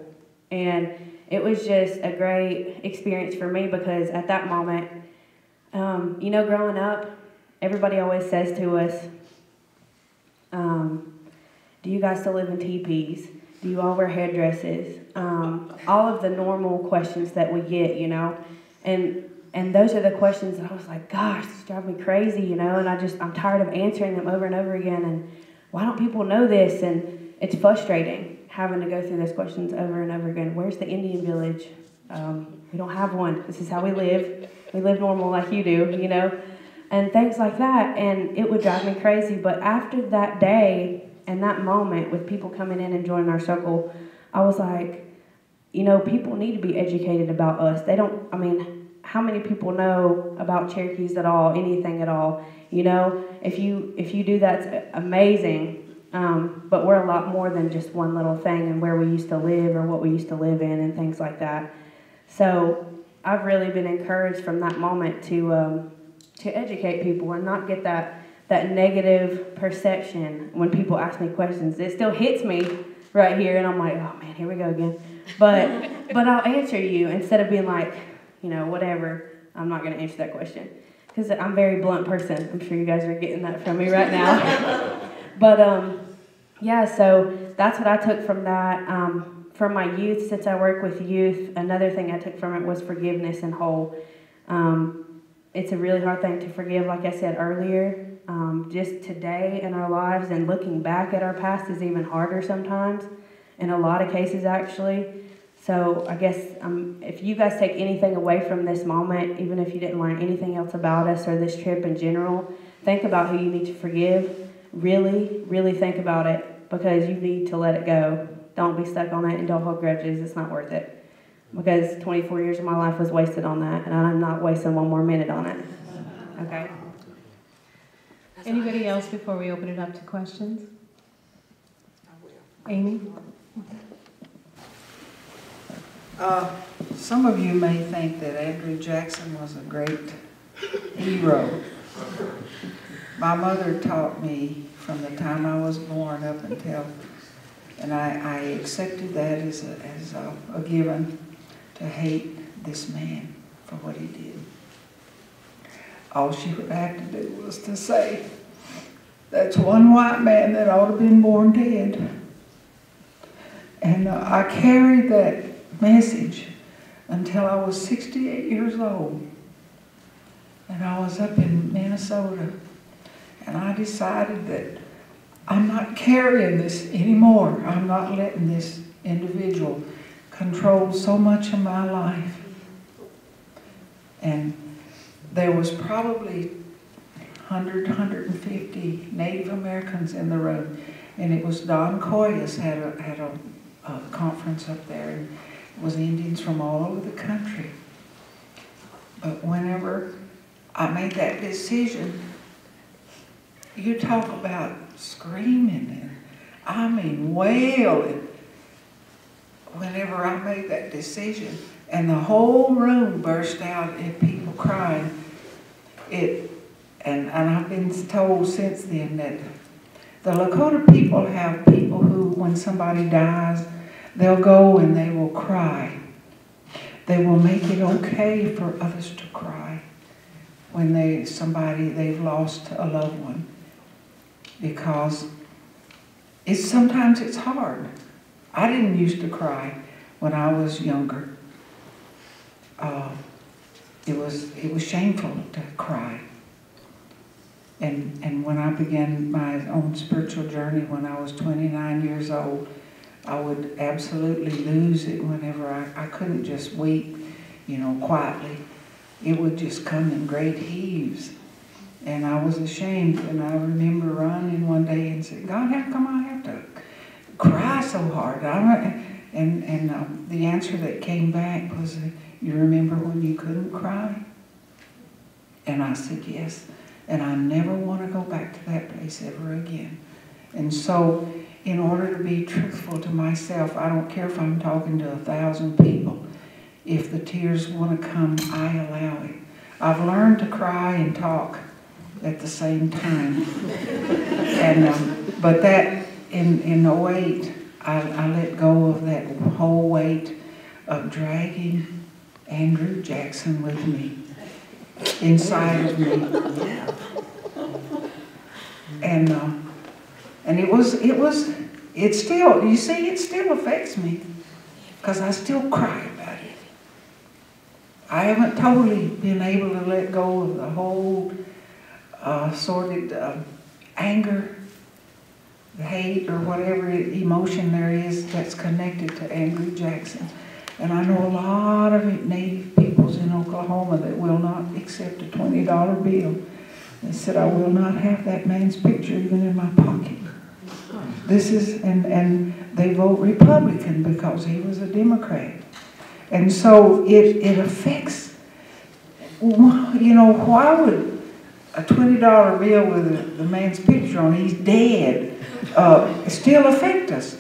and it was just a great experience for me, because at that moment, growing up, everybody always says to us, do you guys still live in teepees? Do you all wear headdresses? All of the normal questions that we get, and those are the questions that I was like, gosh, this drives me crazy, and I'm tired of answering them over and over again, and why don't people know this? And it's frustrating having to go through those questions over and over again. Where's the Indian village? We don't have one. This is how we live. We live normal like you do, and things like that, and it would drive me crazy. But after that day and that moment with people coming in and joining our circle, I was like, people need to be educated about us. How many people know about Cherokees at all, anything at all? If you do, that's amazing. But we're a lot more than just one little thing, and where we used to live or what we used to live in and things like that. So I've really been encouraged from that moment to educate people and not get that negative perception when people ask me questions. It still hits me right here, and I'm like, oh man, here we go again. But I'll answer you instead of being like, whatever, I'm not going to answer that question. Because I'm a very blunt person. I'm sure you guys are getting that from me right now. But yeah, so that's what I took from that. From my youth, since I work with youth, another thing I took from it was forgiveness and whole. It's a really hard thing to forgive, like I said earlier. Just today in our lives and looking back at our past is even harder sometimes, in a lot of cases actually. So I guess if you guys take anything away from this moment, even if you didn't learn anything else about us or this trip in general, think about who you need to forgive. Really, really think about it, because you need to let it go. Don't be stuck on it, and don't hold grudges. It's not worth it. Because 24 years of my life was wasted on that, and I'm not wasting one more minute on it. Okay? Anybody else before we open it up to questions? Amy? Some of you may think that Andrew Jackson was a great hero. My mother taught me from the time I was born up until, and I accepted that as a given, to hate this man for what he did. All she would have to do was to say, that's one white man that ought to have been born dead. And I carried that message until I was 68 years old. And I was up in Minnesota, and I decided that I'm not carrying this anymore. I'm not letting this individual control so much of my life. And there was probably 100, 150 Native Americans in the room, and it was Don Coyas had a conference up there, and it was Indians from all over the country. But whenever I made that decision, you talk about screaming and I mean wailing. Whenever I made that decision, and the whole room burst out in people crying, and I've been told since then that the Lakota people have people who, when somebody dies, they'll go and they will cry. They will make it okay for others to cry when they've lost a loved one, because sometimes it's hard. I didn't used to cry when I was younger. It was shameful to cry. And when I began my own spiritual journey when I was 29 years old, I would absolutely lose it whenever I couldn't just weep, quietly. It would just come in great heaves. And I was ashamed. And I remember running one day and saying, God, how come I have to cry so hard? And the answer that came back was, you remember when you couldn't cry? And I said, yes. And I never want to go back to that place ever again. And so, in order to be truthful to myself, I don't care if I'm talking to 1,000 people. If the tears want to come, I allow it. I've learned to cry and talk at the same time. But that, in 08, I let go of that whole weight of dragging Andrew Jackson with me, inside of me. And it still, you see, it still affects me, because I still cry about it. I haven't totally been able to let go of the whole sordid anger, hate, or whatever emotion there is that's connected to Andrew Jackson. And I know a lot of Native peoples in Oklahoma that will not accept a $20 bill. They said, I will not have that man's picture even in my pocket. This is, and they vote Republican because he was a Democrat. And so it affects, why would a $20 bill with the man's picture on, he's dead, still affect us?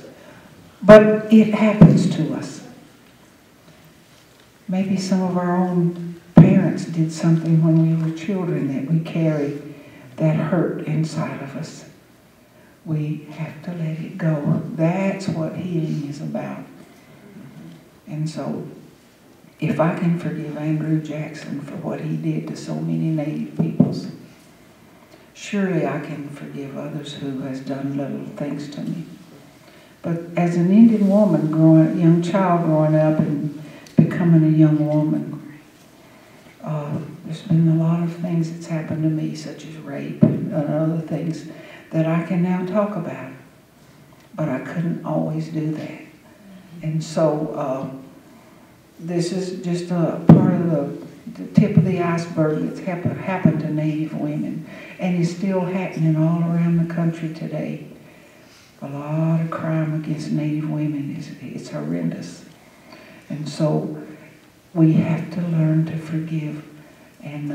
But it happens to us. maybe some of our own parents did something when we were children that we carry that hurt inside of us. We have to let it go. That's what healing is about. And so, if I can forgive Andrew Jackson for what he did to so many Native peoples, surely I can forgive others who has done little things to me. But as an Indian woman, young child growing up and becoming a young woman, there's been a lot of things that's happened to me, such as rape and other things that I can now talk about. But I couldn't always do that. And so this is just a part of the tip of the iceberg that's happened to Native women, and is still happening all around the country today. A lot of crime against Native women is horrendous. And so we have to learn to forgive, and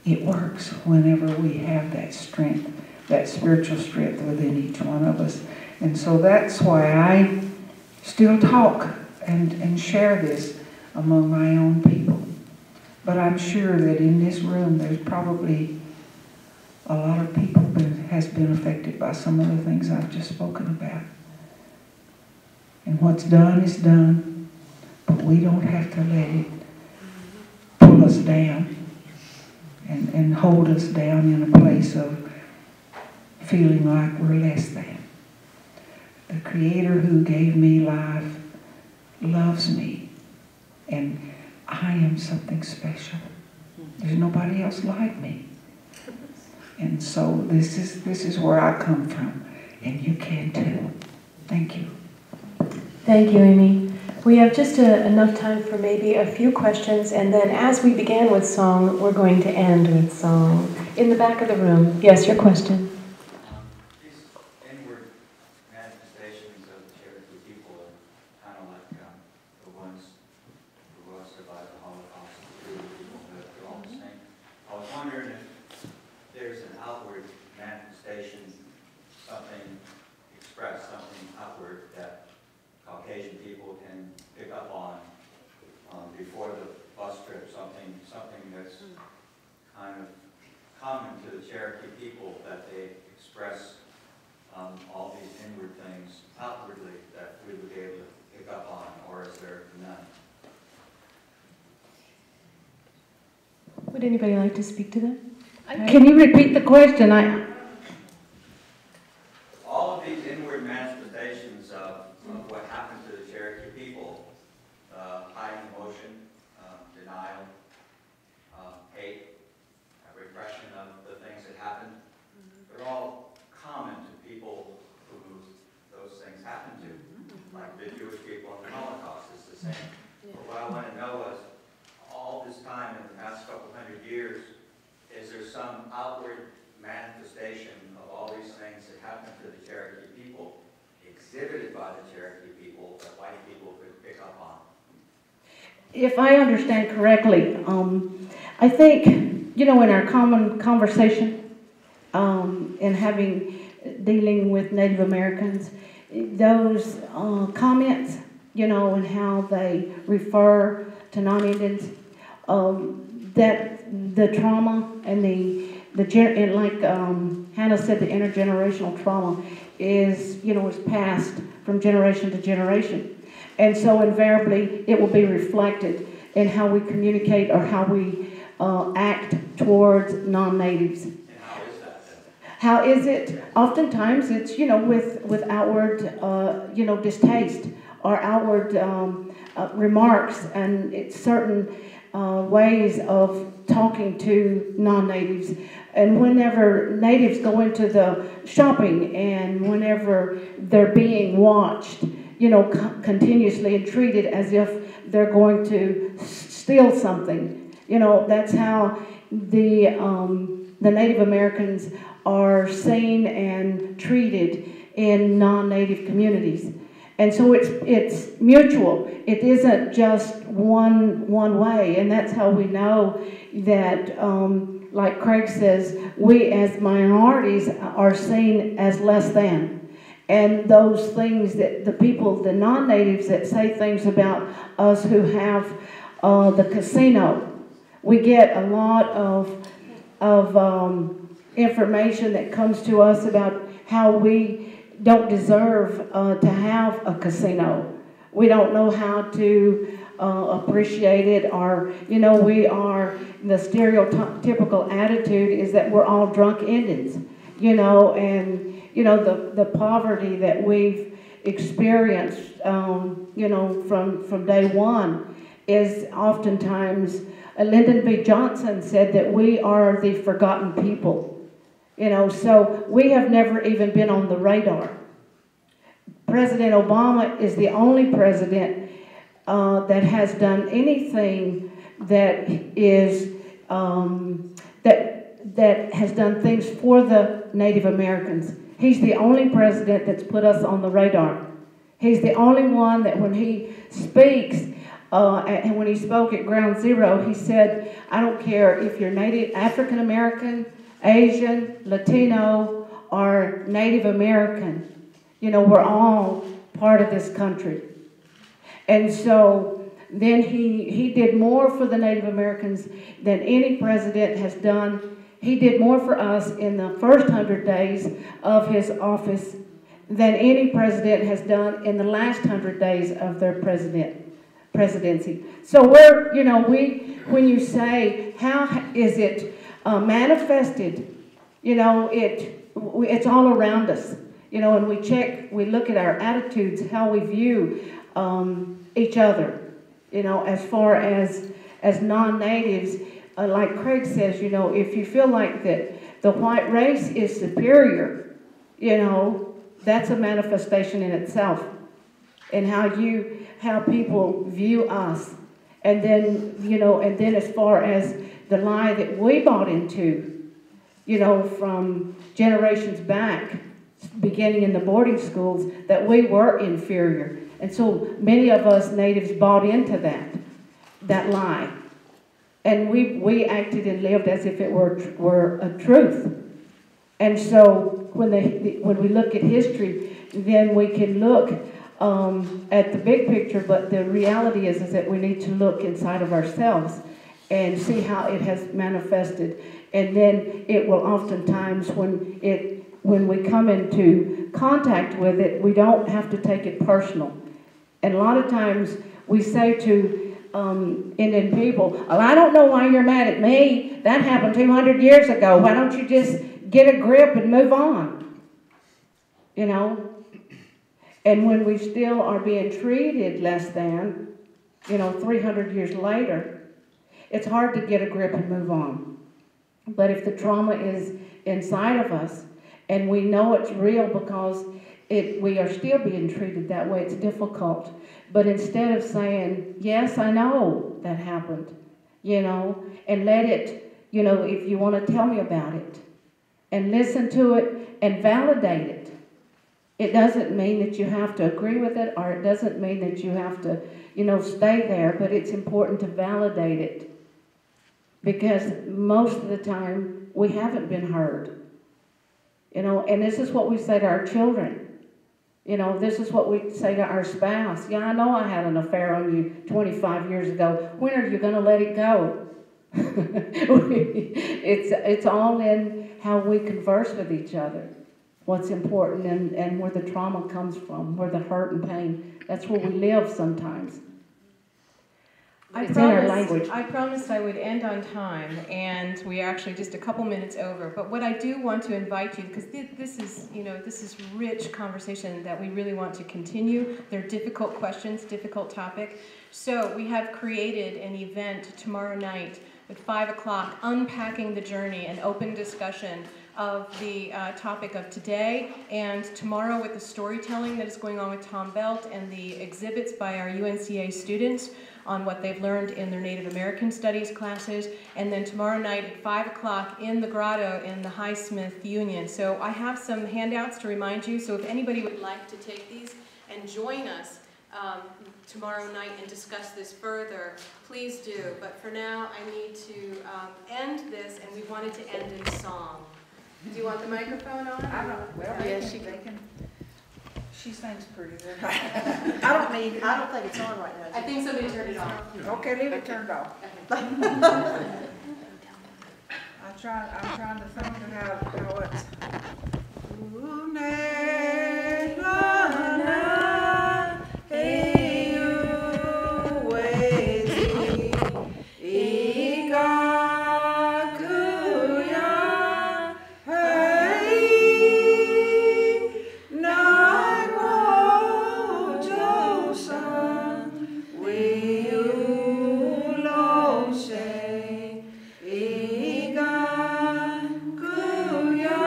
it works whenever we have that strength, that spiritual strength within each one of us. And so that's why I still talk and share this among my own people. But I'm sure that in this room there's probably a lot of people has been affected by some of the things I've just spoken about. And what's done is done, but we don't have to let it pull us down and hold us down in a place of feeling like we're less than. The Creator who gave me life loves me, and I am something special. There's nobody else like me. And so this is where I come from, and you can too. Thank you. Thank you, Amy. We have just enough time for maybe a few questions, and then as we began with song, we're going to end with song. In the back of the room, yes, your question. These inward manifestations of the Cherokee people are kind of like the ones who were survived the Holocaust, they're all the same. I was wondering if there's an outward manifestation, something expressed, something outward that Caucasian people can pick up on before the bus trip, something that's kind of common to the Cherokee people, that they express all these inward things outwardly that we would be able to pick up on, or is there none? Would anybody like to speak to that? Can you repeat the question? All of these inward manifestations of what happened to the Cherokee people, hiding emotion, denial, hate, repression of the things that happened, they're all common to people who those things happened to. Like the Jewish people in the Holocaust is the same. But what I want to know is, all this time in the past couple hundred years, is there some outward manifestation of all these things that happened to the Cherokee people, exhibited by the Cherokee people, that white people could pick up on? If I understand correctly, I think, in our common conversation, in dealing with Native Americans, those comments, and how they refer to non-Indians, that the trauma and and like Hannah said, the intergenerational trauma is passed from generation to generation. And so invariably it will be reflected in how we communicate or how we act towards non-natives. And how is that then? How is it? Oftentimes it's, with outward, distaste or outward remarks, and it's certain ways of talking to non-natives. And whenever natives go into the shopping and whenever they're being watched, continuously and treated as if they're going to steal something, that's how the Native Americans are seen and treated in non-native communities. And so it's mutual. It isn't just one way, and that's how we know that, like Craig says, we as minorities are seen as less than. And those things that the non-natives that say things about us who have the casino. We get a lot of information that comes to us about how we don't deserve to have a casino. We don't know how to appreciate it, or, you know, the stereotypical attitude is that we're all drunk Indians, you know, and, you know, the poverty that we've experienced, you know, from day one is oftentimes, Lyndon B. Johnson said that we are the forgotten people. You know, so we have never even been on the radar. President Obama is the only president that has done anything that is that has done things for the Native Americans. He's the only president that's put us on the radar. He's the only one that when he speaks, and when he spoke at Ground Zero, he said, I don't care if you're Native, African American, Asian, Latino, or Native American. You know, we're all part of this country. And so then he did more for the Native Americans than any president has done. He did more for us in the first 100 days of his office than any president has done in the last 100 days of their presidency. So we're, you know, when you say, how is it manifested, you know, it's all around us. You know, and we look at our attitudes, how we view each other, you know, as far as non-natives. Like Craig says, you know, if you feel like that the white race is superior, you know, that's a manifestation in itself, and how people view us. And then, you know, and then as far as the lie that we bought into, you know, from generations back, beginning in the boarding schools, that we were inferior. And so many of us natives bought into that lie. And we acted and lived as if it were a truth. And so when we look at history, then we can look at the big picture, but the reality is that we need to look inside of ourselves and see how it has manifested. And then it will oftentimes, when we come into contact with it, we don't have to take it personal. And a lot of times we say to Indian people, well, I don't know why you're mad at me. That happened 200 years ago. Why don't you just get a grip and move on? You know? And when we still are being treated less than, you know, 300 years later, it's hard to get a grip and move on. But if the trauma is inside of us, and we know it's real because we are still being treated that way, it's difficult. But instead of saying, yes, I know that happened, you know, and let it, you know, if you want to tell me about it, and listen to it and validate it. It doesn't mean that you have to agree with it, or it doesn't mean that you have to, you know, stay there, but it's important to validate it. Because most of the time, we haven't been heard. You know, and this is what we say to our children. You know, this is what we say to our spouse. Yeah, I know I had an affair on you 25 years ago. When are you going to let it go? It's all in how we converse with each other. What's important and where the trauma comes from, where the hurt and pain. That's where we live sometimes. It's in our language. I promised I would end on time, and we are actually just a couple minutes over. But what I do want to invite you, because this is, you know, this is rich conversation that we really want to continue. They're difficult questions, difficult topic. So we have created an event tomorrow night at 5 o'clock, Unpacking the Journey, an open discussion of the topic of today and tomorrow with the storytelling that is going on with Tom Belt and the exhibits by our UNCA students on what they've learned in their Native American Studies classes, and then tomorrow night at 5 o'clock in the grotto in the Highsmith Union. So I have some handouts to remind you, so if anybody would like to take these and join us tomorrow night and discuss this further, please do. But for now, I need to end this, and we wanted to end in song. Do you want the microphone on? I don't, well, yes, she can. She's sings pretty good. I don't need it. I don't think it's on right now. I think somebody turned it off. Okay, leave it turned off. I'm trying to think of how it's. Ooh, na, na, na, hey, you, wait, Iga, kuya, hey, na, wo, josan, we, you, lo, say, Iga, kuya,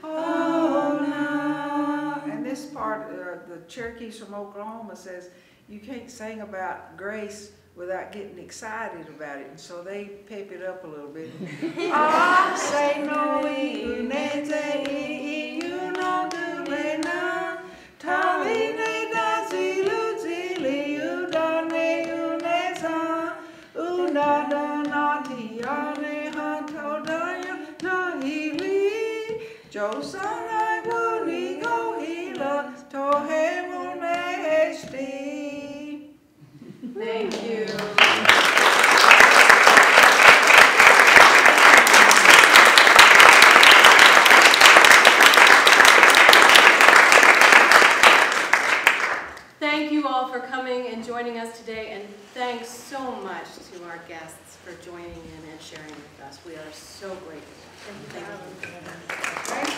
oh, na. And this part, the Cherokees from Oklahoma says, you can't sing about grace without getting excited about it, and so they pep it up a little bit. Ah, say no, you no do le na, tali ne da zilu zili, you da ne you ne sa, una da na ti ne ha to da ya na hili, jo sa na gu ni go hila to he mo ne esti. Thank you. Thank you all for coming and joining us today, and thanks so much to our guests for joining in and sharing with us. We are so grateful. Thank you.